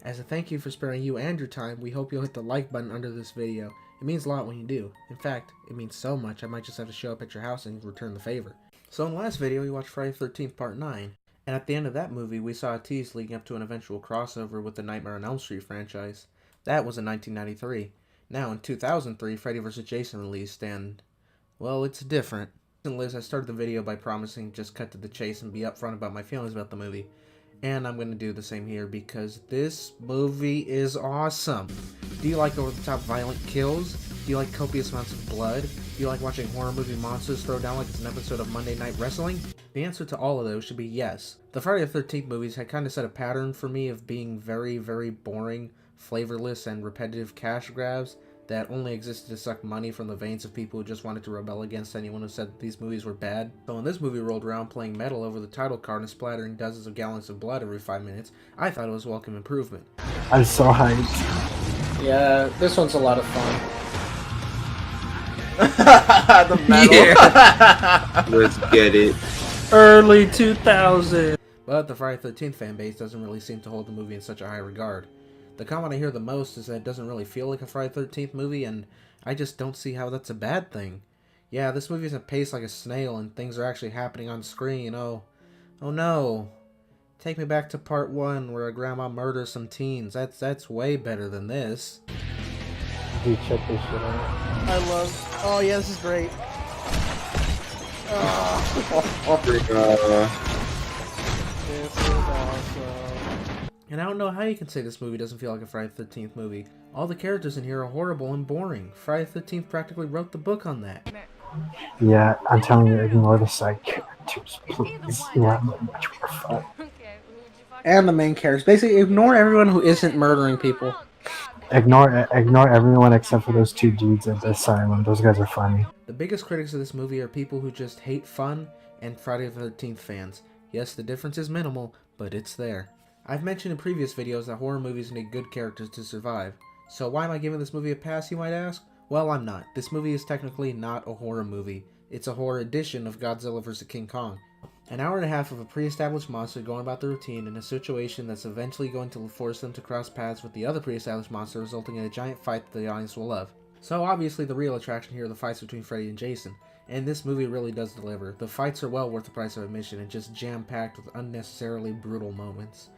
As a thank you for sparing you and your time, we hope you'll hit the like button under this video. It means a lot when you do. In fact, it means so much I might just have to show up at your house and return the favor. So in the last video we watched Friday the 13th Part 9, and at the end of that movie we saw a tease leading up to an eventual crossover with the Nightmare on Elm Street franchise. That was in 1993. Now in 2003, Freddy vs. Jason released, and well, it's different. And Liz, I started the video by promising just cut to the chase and be upfront about my feelings about the movie. And I'm going to do the same here because this movie is awesome. Do you like over-the-top violent kills? Do you like copious amounts of blood? Do you like watching horror movie monsters throw down like it's an episode of Monday Night Wrestling? The answer to all of those should be yes. The Friday the 13th movies had kind of set a pattern for me of being very, very boring, flavorless, and repetitive cash grabs that only existed to suck money from the veins of people who just wanted to rebel against anyone who said that these movies were bad. So when this movie rolled around playing metal over the title card and splattering dozens of gallons of blood every 5 minutes, I thought it was a welcome improvement. I'm so hyped. Yeah, this one's a lot of fun. The metal. Yeah. Let's get it. Early 2000. But the Friday the 13th fanbase doesn't really seem to hold the movie in such a high regard. The comment I hear the most is that it doesn't really feel like a Friday the 13th movie, and I just don't see how that's a bad thing. Yeah, this movie isn't paced like a snail, and things are actually happening on screen. Oh no. Take me back to part 1 where a grandma murders some teens. That's way better than this. Dude, check this shit out. I love... Oh yeah, this is great. This is awesome. And I don't know how you can say this movie doesn't feel like a Friday the 13th movie. All the characters in here are horrible and boring. Friday the 13th practically wrote the book on that. Yeah, I'm telling you, ignore the side characters, please. Yeah, much more fun. And the main characters. Basically, ignore everyone who isn't murdering people. Ignore everyone except for those 2 dudes at the asylum. Those guys are funny. The biggest critics of this movie are people who just hate fun and Friday the 13th fans. Yes, the difference is minimal, but it's there. I've mentioned in previous videos that horror movies need good characters to survive. So why am I giving this movie a pass, you might ask? Well, I'm not. This movie is technically not a horror movie. It's a horror edition of Godzilla vs. King Kong. An hour and a half of a pre-established monster going about their routine in a situation that's eventually going to force them to cross paths with the other pre-established monster, resulting in a giant fight that the audience will love. So obviously the real attraction here are the fights between Freddy and Jason, and this movie really does deliver. The fights are well worth the price of admission and just jam-packed with unnecessarily brutal moments.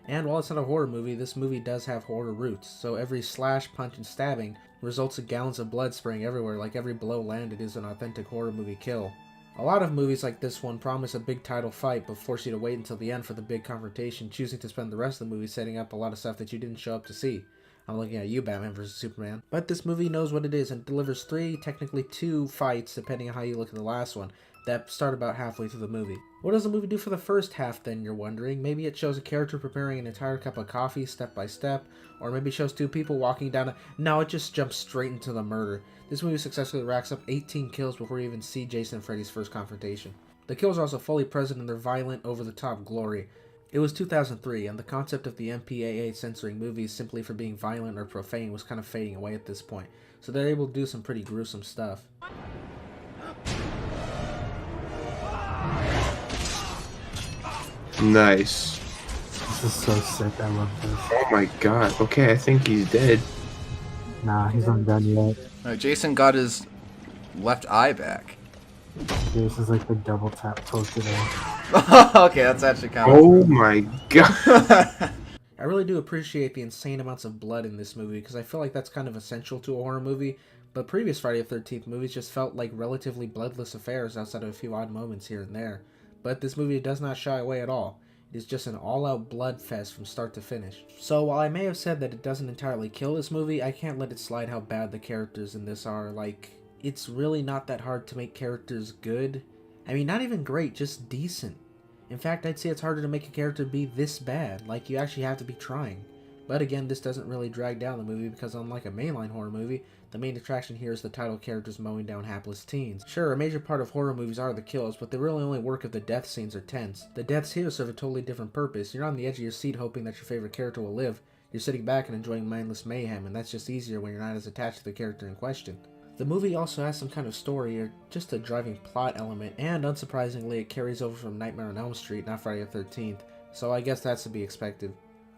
And while it's not a horror movie, this movie does have horror roots, so every slash, punch, and stabbing results in gallons of blood spraying everywhere like every blow landed is an authentic horror movie kill. A lot of movies like this one promise a big title fight but force you to wait until the end for the big confrontation, choosing to spend the rest of the movie setting up a lot of stuff that you didn't show up to see. I'm looking at you, Batman vs. Superman. But this movie knows what it is and delivers 3, technically 2 fights, depending on how you look at the last one, that start about halfway through the movie. What does the movie do for the first half, then, you're wondering? Maybe it shows a character preparing an entire cup of coffee step by step, or maybe it shows 2 people walking down a... No, it just jumps straight into the murder. This movie successfully racks up 18 kills before you even see Jason and Freddy's first confrontation. The kills are also fully present in their violent, over-the-top glory. It was 2003, and the concept of the MPAA censoring movies simply for being violent or profane was kind of fading away at this point, so they're able to do some pretty gruesome stuff. Nice. This is so sick. I love this. Oh my god. Okay, I think he's dead. Nah, he's not done yet. Jason got his left eye back. Dude, this is like the double tap toasted egg. Okay, that's actually kind of... Oh my god. I really do appreciate the insane amounts of blood in this movie, because I feel like that's kind of essential to a horror movie, but previous Friday the 13th movies just felt like relatively bloodless affairs outside of a few odd moments here and there. But this movie does not shy away at all. It is just an all-out blood fest from start to finish. So while I may have said that it doesn't entirely kill this movie, I can't let it slide how bad the characters in this are. Like, it's really not that hard to make characters good. I mean, not even great, just decent. In fact, I'd say it's harder to make a character be this bad, like you actually have to be trying. But again, this doesn't really drag down the movie because unlike a mainline horror movie, the main attraction here is the title characters mowing down hapless teens. Sure, a major part of horror movies are the kills, but they really only work if the death scenes are tense. The deaths here serve a totally different purpose. You're on the edge of your seat hoping that your favorite character will live. You're sitting back and enjoying mindless mayhem, and that's just easier when you're not as attached to the character in question. The movie also has some kind of story, or just a driving plot element, and unsurprisingly it carries over from Nightmare on Elm Street, not Friday the 13th, so I guess that's to be expected.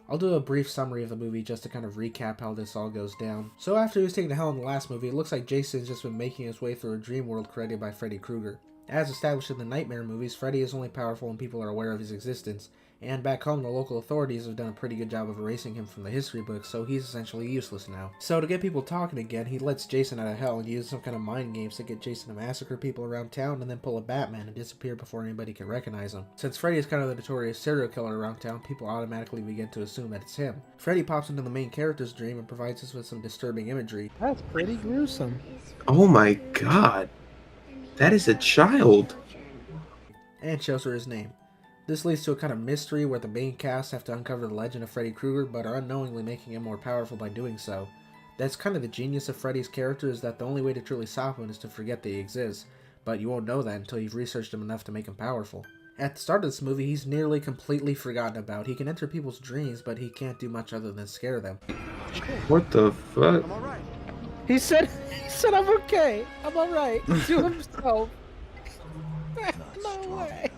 I'll do a brief summary of the movie just to kind of recap how this all goes down. So after he was taken to hell in the last movie, it looks like Jason's just been making his way through a dream world created by Freddy Krueger. As established in the Nightmare movies, Freddy is only powerful when people are aware of his existence, and back home the local authorities have done a pretty good job of erasing him from the history books, so he's essentially useless now. So to get people talking again, he lets Jason out of hell and uses some kind of mind games to get Jason to massacre people around town and then pull a Batman and disappear before anybody can recognize him. Since Freddy is kind of the notorious serial killer around town, people automatically begin to assume that it's him. Freddy pops into the main character's dream and provides us with some disturbing imagery. That's pretty gruesome. Oh my god. That is a child. And shows her his name. This leads to a kind of mystery where the main cast have to uncover the legend of Freddy Krueger, but are unknowingly making him more powerful by doing so. That's kind of the genius of Freddy's character, is that the only way to truly stop him is to forget that he exists, but you won't know that until you've researched him enough to make him powerful. At the start of this movie, he's nearly completely forgotten about. He can enter people's dreams, but he can't do much other than scare them. What the fuck? He said I'm okay. I'm alright. To himself. No way.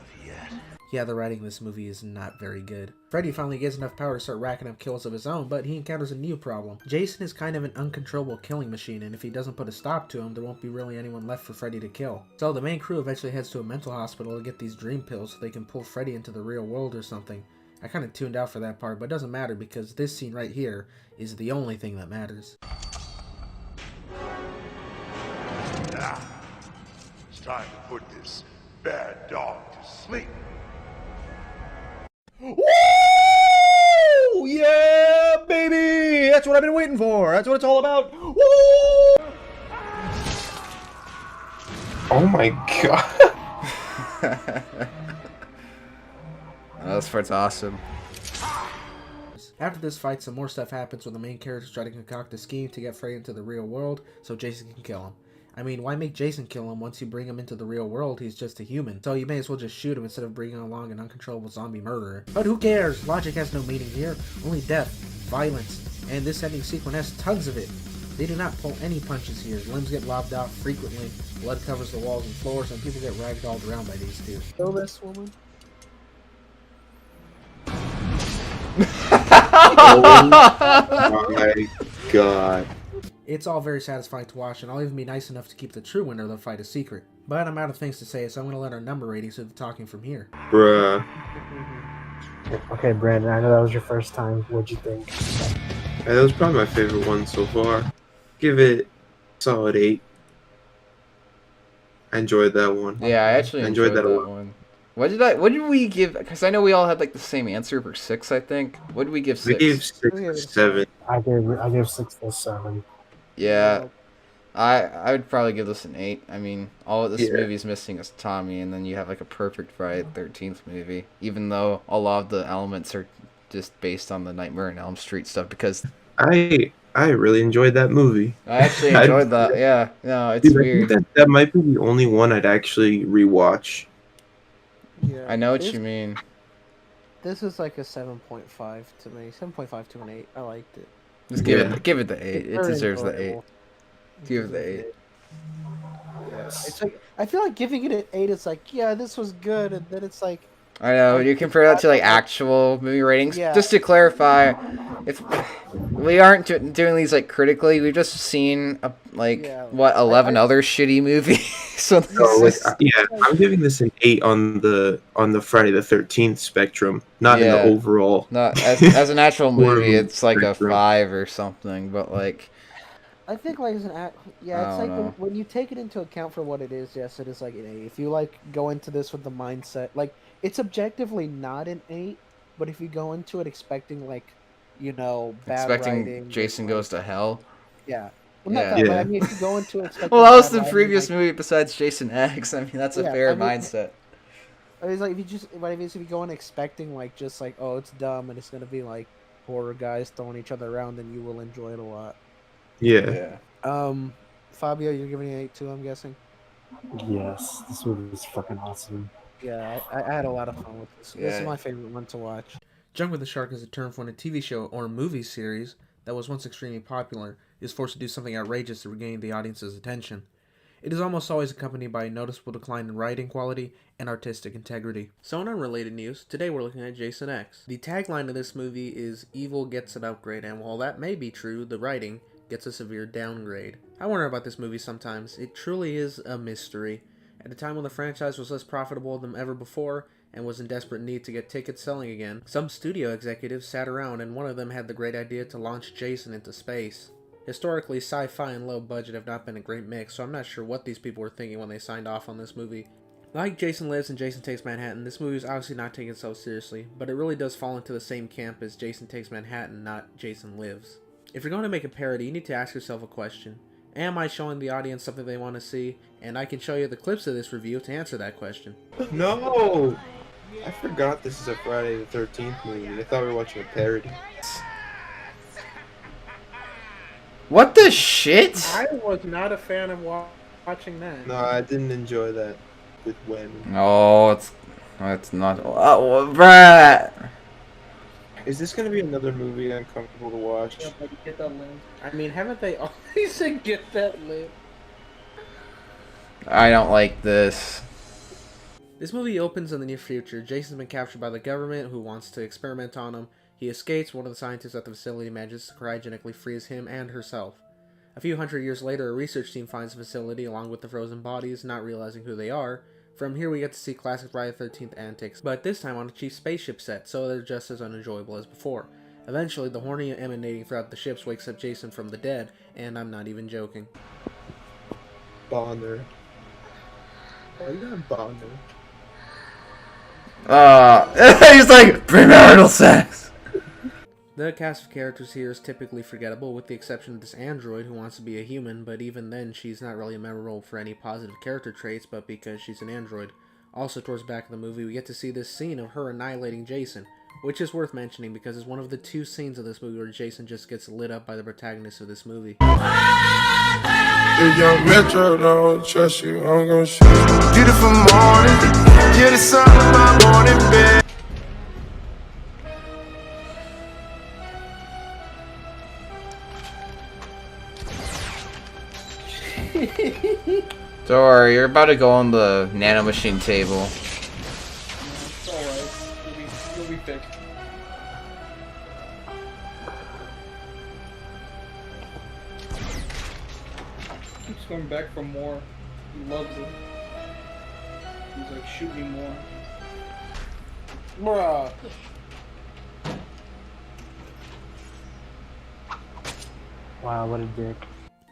Yeah, the writing in this movie is not very good. Freddy finally gets enough power to start racking up kills of his own, but he encounters a new problem. Jason is kind of an uncontrollable killing machine, and if he doesn't put a stop to him, there won't be really anyone left for Freddy to kill. So the main crew eventually heads to a mental hospital to get these dream pills so they can pull Freddy into the real world or something. I kind of tuned out for that part, but it doesn't matter because this scene right here is the only thing that matters. Now, it's time to put this bad dog to sleep. Woo! Yeah, baby! That's what I've been waiting for. That's what it's all about. Woo! Oh my god. This part's awesome. After this fight, some more stuff happens when the main characters try to concoct a scheme to get Freddy into the real world so Jason can kill him. I mean, why make Jason kill him once you bring him into the real world? He's just a human. So you may as well just shoot him instead of bringing along an uncontrollable zombie murderer. But who cares? Logic has no meaning here. Only death, violence, and this ending sequence has tons of it. They do not pull any punches here. Limbs get lopped off frequently, blood covers the walls and floors, and people get ragdolled around by these two. Kill this woman. Oh my god. It's all very satisfying to watch, and I'll even be nice enough to keep the true winner of the fight a secret. But I'm out of things to say, so I'm going to let our number ratings do the talking from here. Bruh. Okay, Brandon, I know that was your first time. What'd you think? That was probably my favorite one so far. Give it a solid 8. I enjoyed that one. Yeah, I actually enjoyed that a lot. one. What did we give? Because I know we all had like the same answer for 6. I think. What did we give 6? We gave 6 or 7. I gave 6 to 7. Yeah. I would probably give this an 8. I mean, all this movie's missing is Tommy, and then you have like a perfect Friday the 13th movie. Even though a lot of the elements are just based on the Nightmare on Elm Street stuff, because I really enjoyed that movie. I actually enjoyed that. Yeah, no, it's weird. I think that might be the only one I'd actually rewatch. Yeah, I know what you mean. This is like a 7.5 to me. 7.5 to an 8. I liked it. Just give it the 8. It deserves the 8. Give it the 8. Yes. It's like I feel like giving it an 8 is like, yeah, this was good, and then it's like I know, you compare that to like actual movie ratings. Yeah. Just to clarify, if we aren't doing these like critically, we've just seen 11 other shitty movies. So I'm giving this an 8 on the Friday the 13th spectrum, not in the overall. Not as an actual movie, it's like a 5 or something. But like, I think like as an act, yeah, it's like when you take it into account for what it is. Yes, it is like an 8. If you like go into this with the mindset, like it's objectively not an 8, but if you go into it expecting like, bad expecting writing, Jason Goes to Hell. Yeah. Well, not that, but I mean, if you go into it expecting well, that was the bad previous writing, movie besides Jason X. I mean, that's a fair mindset. It's like if you go in expecting like just like, oh, it's dumb and it's gonna be like horror guys throwing each other around, then you will enjoy it a lot. Yeah. Fabio, you're giving it an 8 too, I'm guessing. Yes, this movie was fucking awesome. Yeah, I had a lot of fun with this. This is my favorite one to watch. Jump with the Shark is a term for when a TV show or a movie series that was once extremely popular is forced to do something outrageous to regain the audience's attention. It is almost always accompanied by a noticeable decline in writing quality and artistic integrity. So in unrelated news, today we're looking at Jason X. The tagline of this movie is "Evil gets an upgrade," and while that may be true, the writing gets a severe downgrade. I wonder about this movie sometimes. It truly is a mystery. At a time when the franchise was less profitable than ever before and was in desperate need to get tickets selling again, some studio executives sat around and one of them had the great idea to launch Jason into space. Historically, sci-fi and low budget have not been a great mix, so I'm not sure what these people were thinking when they signed off on this movie. Like Jason Lives and Jason Takes Manhattan, this movie is obviously not taken so seriously, but it really does fall into the same camp as Jason Takes Manhattan, not Jason Lives. If you're going to make a parody, you need to ask yourself a question. Am I showing the audience something they want to see? And I can show you the clips of this review to answer that question. No! I forgot this is a Friday the 13th movie. I thought we were watching a parody. What the shit? I was not a fan of watching that. No, I didn't enjoy that with When. Oh, it's not. Oh, bruh. Is this gonna be another movie uncomfortable to watch? Yeah, but get that lip. I mean, haven't they always said get that lip? I don't like this. This movie opens in the near future. Jason's been captured by the government who wants to experiment on him. He escapes. One of the scientists at the facility manages to cryogenically freeze him and herself. A few hundred years later, a research team finds the facility along with the frozen bodies, not realizing who they are. From here we get to see classic Friday the 13th antics, but this time on a cheap spaceship set, so they're just as unenjoyable as before. Eventually, the horny emanating throughout the ships wakes up Jason from the dead, and I'm not even joking. Bonner. Why are you not Bonner? He's like, premarital sex! The cast of characters here is typically forgettable, with the exception of this android who wants to be a human, but even then she's not really memorable for any positive character traits, but because she's an android. Also towards the back of the movie, we get to see this scene of her annihilating Jason, which is worth mentioning because it's one of the 2 scenes of this movie where Jason just gets lit up by the protagonist of this movie. If young Metro don't trust you, I'm gonna shoot you. Beautiful morning, you're the sun of my morning bed. Don't worry, you're about to go on the nanomachine table. It's alright. You'll be fixed. Keeps going back for more. He loves it. He's like, shoot me more. Bruh. Wow, what a dick.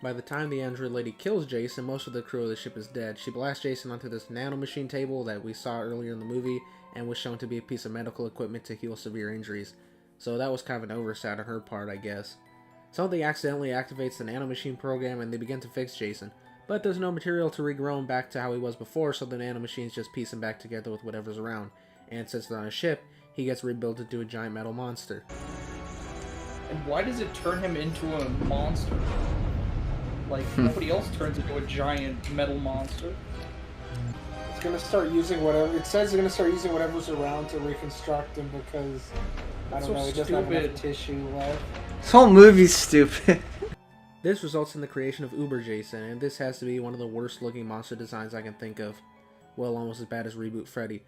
By the time the android lady kills Jason, most of the crew of the ship is dead. She blasts Jason onto this nanomachine table that we saw earlier in the movie and was shown to be a piece of medical equipment to heal severe injuries. So that was kind of an oversight on her part, I guess. Something accidentally activates the nanomachine program and they begin to fix Jason. But there's no material to regrow him back to how he was before, so the nanomachines just piece him back together with whatever's around. And since they're on a ship, he gets rebuilt into a giant metal monster. And why does it turn him into a monster? Like, nobody else turns into a giant metal monster. It's gonna start using whatever. It says it's gonna start using whatever's around to reconstruct him because I don't know. It doesn't have enough tissue left. This whole movie's stupid. This results in the creation of Uber Jason, and this has to be one of the worst looking monster designs I can think of. Well, almost as bad as Reboot Freddy.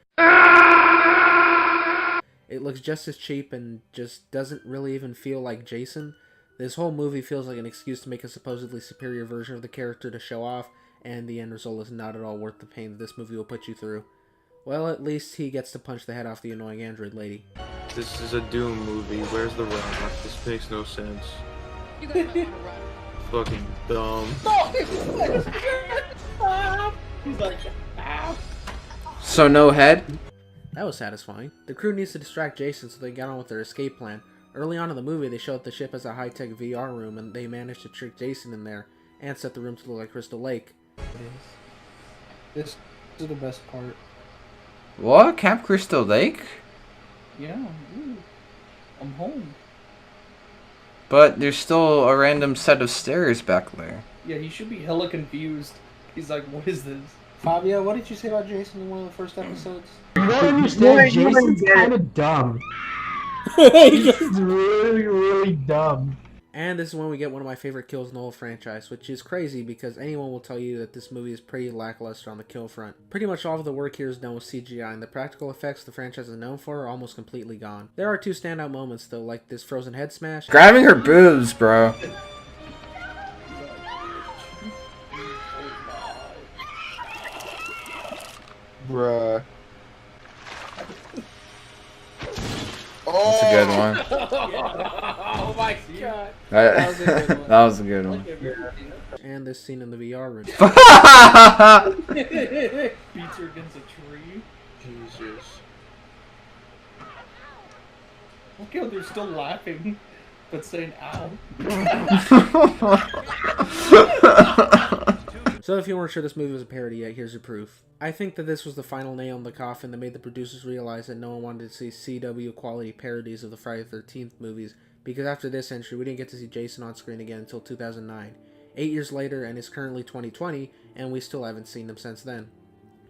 It looks just as cheap and just doesn't really even feel like Jason. This whole movie feels like an excuse to make a supposedly superior version of the character to show off, and the end result is not at all worth the pain that this movie will put you through. Well, at least he gets to punch the head off the annoying android lady. This is a Doom movie. Where's the run? This makes no sense. You gotta know how to run. Fucking dumb. He's like, ah. So no head? That was satisfying. The crew needs to distract Jason so they get on with their escape plan. Early on in the movie, they show that the ship has a high-tech VR room, and they manage to trick Jason in there, and set the room to look like Crystal Lake. This is the best part. What? Camp Crystal Lake? Yeah, ooh, I'm home. But there's still a random set of stairs back there. Yeah, he should be hella confused. He's like, what is this? Fabio, what did you say about Jason in one of the first episodes? You don't understand, Jason's kind of dumb. He's really, really dumb. And this is when we get one of my favorite kills in the whole franchise, which is crazy because anyone will tell you that this movie is pretty lackluster on the kill front. Pretty much all of the work here is done with CGI, and the practical effects the franchise is known for are almost completely gone. There are two standout moments though, like this frozen head smash. Grabbing her boobs, bro. Bruh. That's a good one. Oh my god. That was a good one. And this scene in the VR room. Beats her against a tree. Jesus. Look how they're still laughing, but saying ow. So if you weren't sure this movie was a parody yet, here's your proof. I think that this was the final nail in the coffin that made the producers realize that no one wanted to see CW quality parodies of the Friday the 13th movies, because after this entry we didn't get to see Jason on screen again until 2009. 8 years later, and it's currently 2020, and we still haven't seen him since then.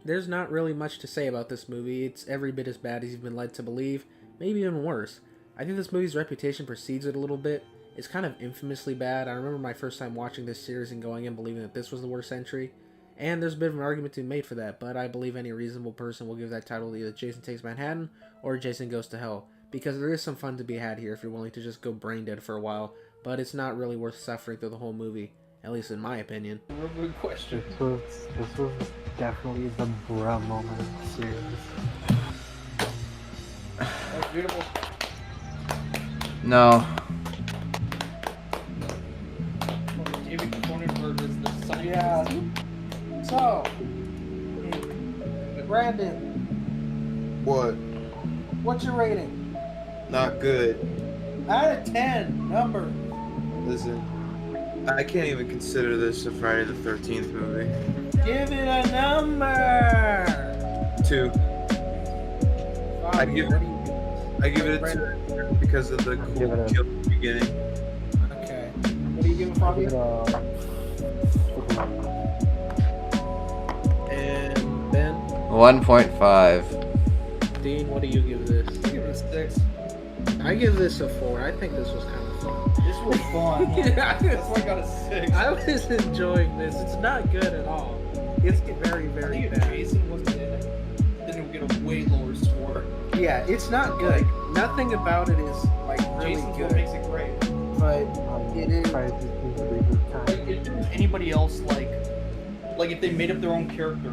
There's not really much to say about this movie. It's every bit as bad as you've been led to believe, maybe even worse. I think this movie's reputation precedes it a little bit. It's kind of infamously bad. I remember my first time watching this series and going in believing that this was the worst entry. And there's a bit of an argument to be made for that, but I believe any reasonable person will give that title to either Jason Takes Manhattan or Jason Goes to Hell, because there is some fun to be had here if you're willing to just go brain dead for a while, but it's not really worth suffering through the whole movie, at least in my opinion. Good question. This was definitely the bruh moment of the series. That's beautiful. No. David Cronenberg is the scientist. Yeah. So, Brandon, What? what's your rating? Not good. Out of 10, number. Listen, I can't even consider this a Friday the 13th movie. Give it a number. 2. I Fabio, give what it. do you I give it a 2 because of the give cool it a- kill at the beginning. Okay. What do you give it, Fabio? And Ben? 1.5. Dean, what do you give this? I give it a 6. I give this a 4. I think this was kind of fun. This was fun. Yeah, That's why I got a 6. I was enjoying this. It's not good at all. It's very, I very think if bad. Jason wasn't in it, then it would get a way lower score. Yeah, it's not good. Nothing about it is like really Jason's good. what makes it great. But it is. Like, if there was anybody else, like if they made up their own character,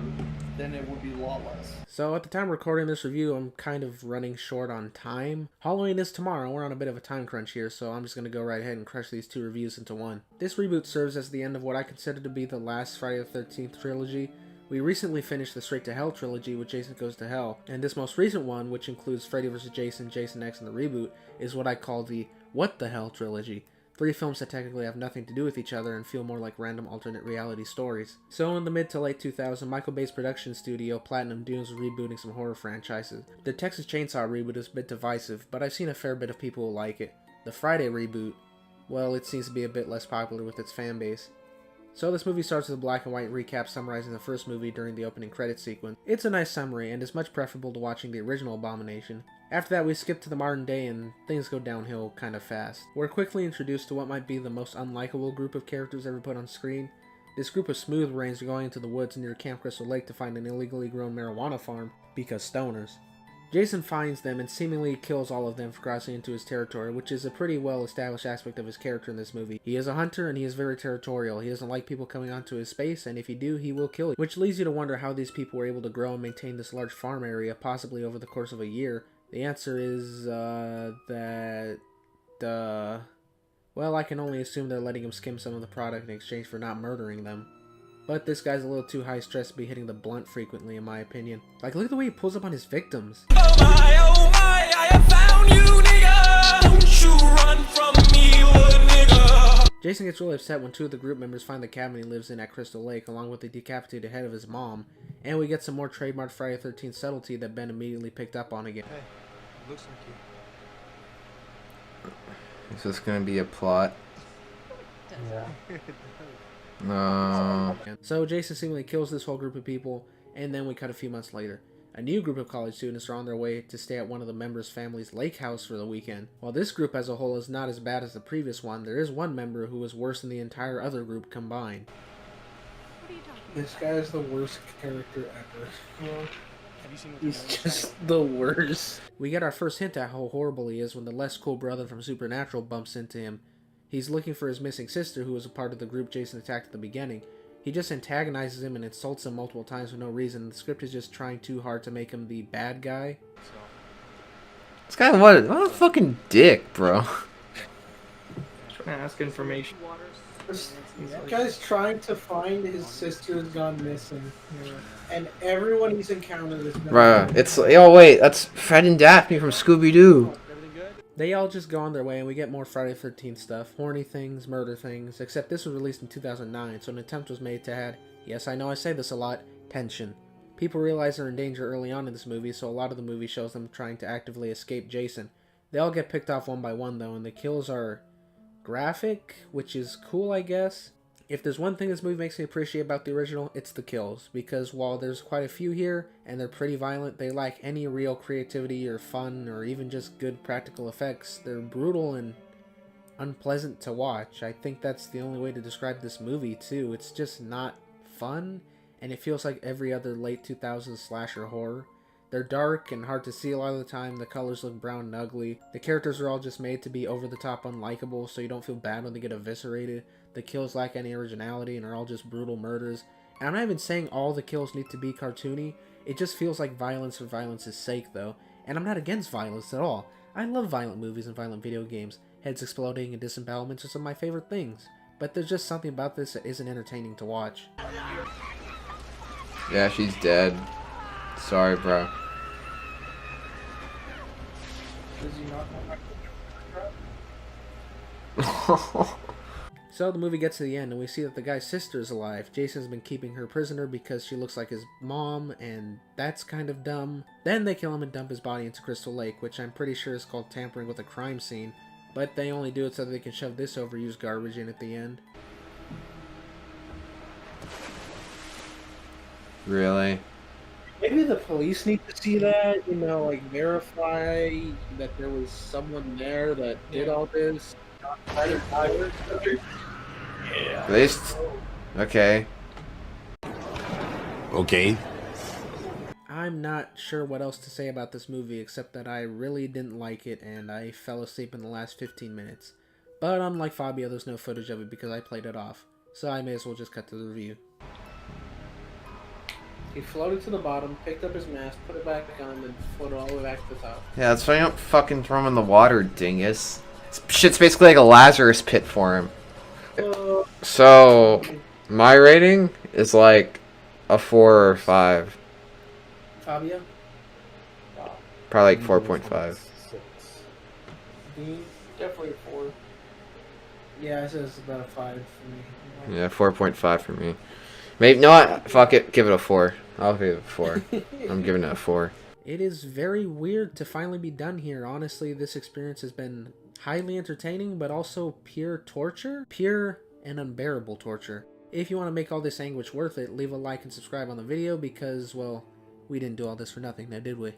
then it would be a lot less. So at the time of recording this review, I'm kind of running short on time. Halloween is tomorrow. We're on a bit of a time crunch here, so I'm just going to go right ahead and crush these two reviews into one. This reboot serves as the end of what I consider to be the last Friday the 13th trilogy. We recently finished the Straight to Hell trilogy with Jason Goes to Hell, and this most recent one, which includes Freddy vs. Jason, Jason X, and the Reboot, is what I call the What the Hell trilogy. 3 films that technically have nothing to do with each other and feel more like random alternate reality stories. So in the mid to late 2000s, Michael Bay's production studio, Platinum Dunes, was rebooting some horror franchises. The Texas Chainsaw reboot is a bit divisive, but I've seen a fair bit of people who like it. The Friday reboot, well, it seems to be a bit less popular with its fan base. So this movie starts with a black and white recap summarizing the first movie during the opening credits sequence. It's a nice summary and is much preferable to watching the original Abomination. After that we skip to the modern day and things go downhill kind of fast. We're quickly introduced to what might be the most unlikable group of characters ever put on screen. This group of smooth brains are going into the woods near Camp Crystal Lake to find an illegally grown marijuana farm because stoners. Jason finds them and seemingly kills all of them for crossing into his territory, which is a pretty well established aspect of his character in this movie. He is a hunter and he is very territorial. He doesn't like people coming onto his space, and if you do, he will kill you. Which leads you to wonder how these people were able to grow and maintain this large farm area, possibly over the course of a year. The answer is, well, I can only assume they're letting him skim some of the product in exchange for not murdering them. But this guy's a little too high stress to be hitting the blunt frequently, in my opinion. Like, look at the way he pulls up on his victims. Oh my, I have found you, nigga. Don't you run from me, little nigga. Jason gets really upset when 2 of the group members find the cabin he lives in at Crystal Lake, along with the decapitated head of his mom. And we get some more trademark Friday the 13th subtlety that Ben immediately picked up on again. Hey, looks like you. Is this gonna be a plot? Yeah. No. So Jason seemingly kills this whole group of people, and then we cut a few months later. A new group of college students are on their way to stay at one of the members' family's lake house for the weekend. While this group as a whole is not as bad as the previous one, there is one member who is worse than the entire other group combined. This guy is the worst character ever. Have you seen what He's just the worst. We get our first hint at how horrible he is when the less cool brother from Supernatural bumps into him. He's looking for his missing sister, who was a part of the group Jason attacked at the beginning. He just antagonizes him and insults him multiple times for no reason. The script is just trying too hard to make him the bad guy. This guy, what a fucking dick, bro. Trying to ask information. That guy's trying to find his sister's gone missing. And everyone he's encountered is been Bruh, it's, oh wait, that's Fred and Daphne from Scooby-Doo. They all just go on their way and we get more Friday the 13th stuff. Horny things, murder things, except this was released in 2009, so an attempt was made to add, yes I know I say this a lot, tension. People realize they're in danger early on in this movie, so a lot of the movie shows them trying to actively escape Jason. They all get picked off one by one though, and the kills are graphic, which is cool I guess. If there's one thing this movie makes me appreciate about the original, it's the kills, because while there's quite a few here, and they're pretty violent, they lack any real creativity or fun, or even just good practical effects. They're brutal and unpleasant to watch. I think that's the only way to describe this movie, too. It's just not fun, and it feels like every other late 2000s slasher horror. They're dark and hard to see a lot of the time, the colors look brown and ugly, the characters are all just made to be over-the-top unlikable so you don't feel bad when they get eviscerated, the kills lack any originality and are all just brutal murders, and I'm not even saying all the kills need to be cartoony, it just feels like violence for violence's sake though, and I'm not against violence at all. I love violent movies and violent video games, heads exploding and disembowelments are some of my favorite things, but there's just something about this that isn't entertaining to watch. Yeah, she's dead. Sorry, bro. Does he not know So the movie gets to the end and we see that the guy's sister is alive. Jason's been keeping her prisoner because she looks like his mom, and that's kind of dumb. Then they kill him and dump his body into Crystal Lake, which I'm pretty sure is called tampering with a crime scene, but they only do it so they can shove this overused garbage in at the end. Really? Maybe the police need to see that, you know, like verify that there was someone there that did all this. Yeah. At least, okay. Okay. I'm not sure what else to say about this movie except that I really didn't like it and I fell asleep in the last 15 minutes. But unlike Fabio, there's no footage of it because I played it off. So I may as well just cut to the review. He floated to the bottom, picked up his mask, put it back on, then floated all the way back to the top. Yeah, that's why you don't fucking throw him in the water, dingus. Shit's basically like a Lazarus pit for him. So, my rating is like a 4 or 5. Fabio? Probably like 4.5. Definitely a 4. Yeah, it says about a 5 for me. Yeah, 4.5 for me. Maybe, no, fuck it, give it a 4. I'll give it a 4. I'm giving it a 4. It is very weird to finally be done here. Honestly, this experience has been highly entertaining, but also pure torture. Pure and unbearable torture. If you want to make all this anguish worth it, leave a like and subscribe on the video because, well, we didn't do all this for nothing, now did we?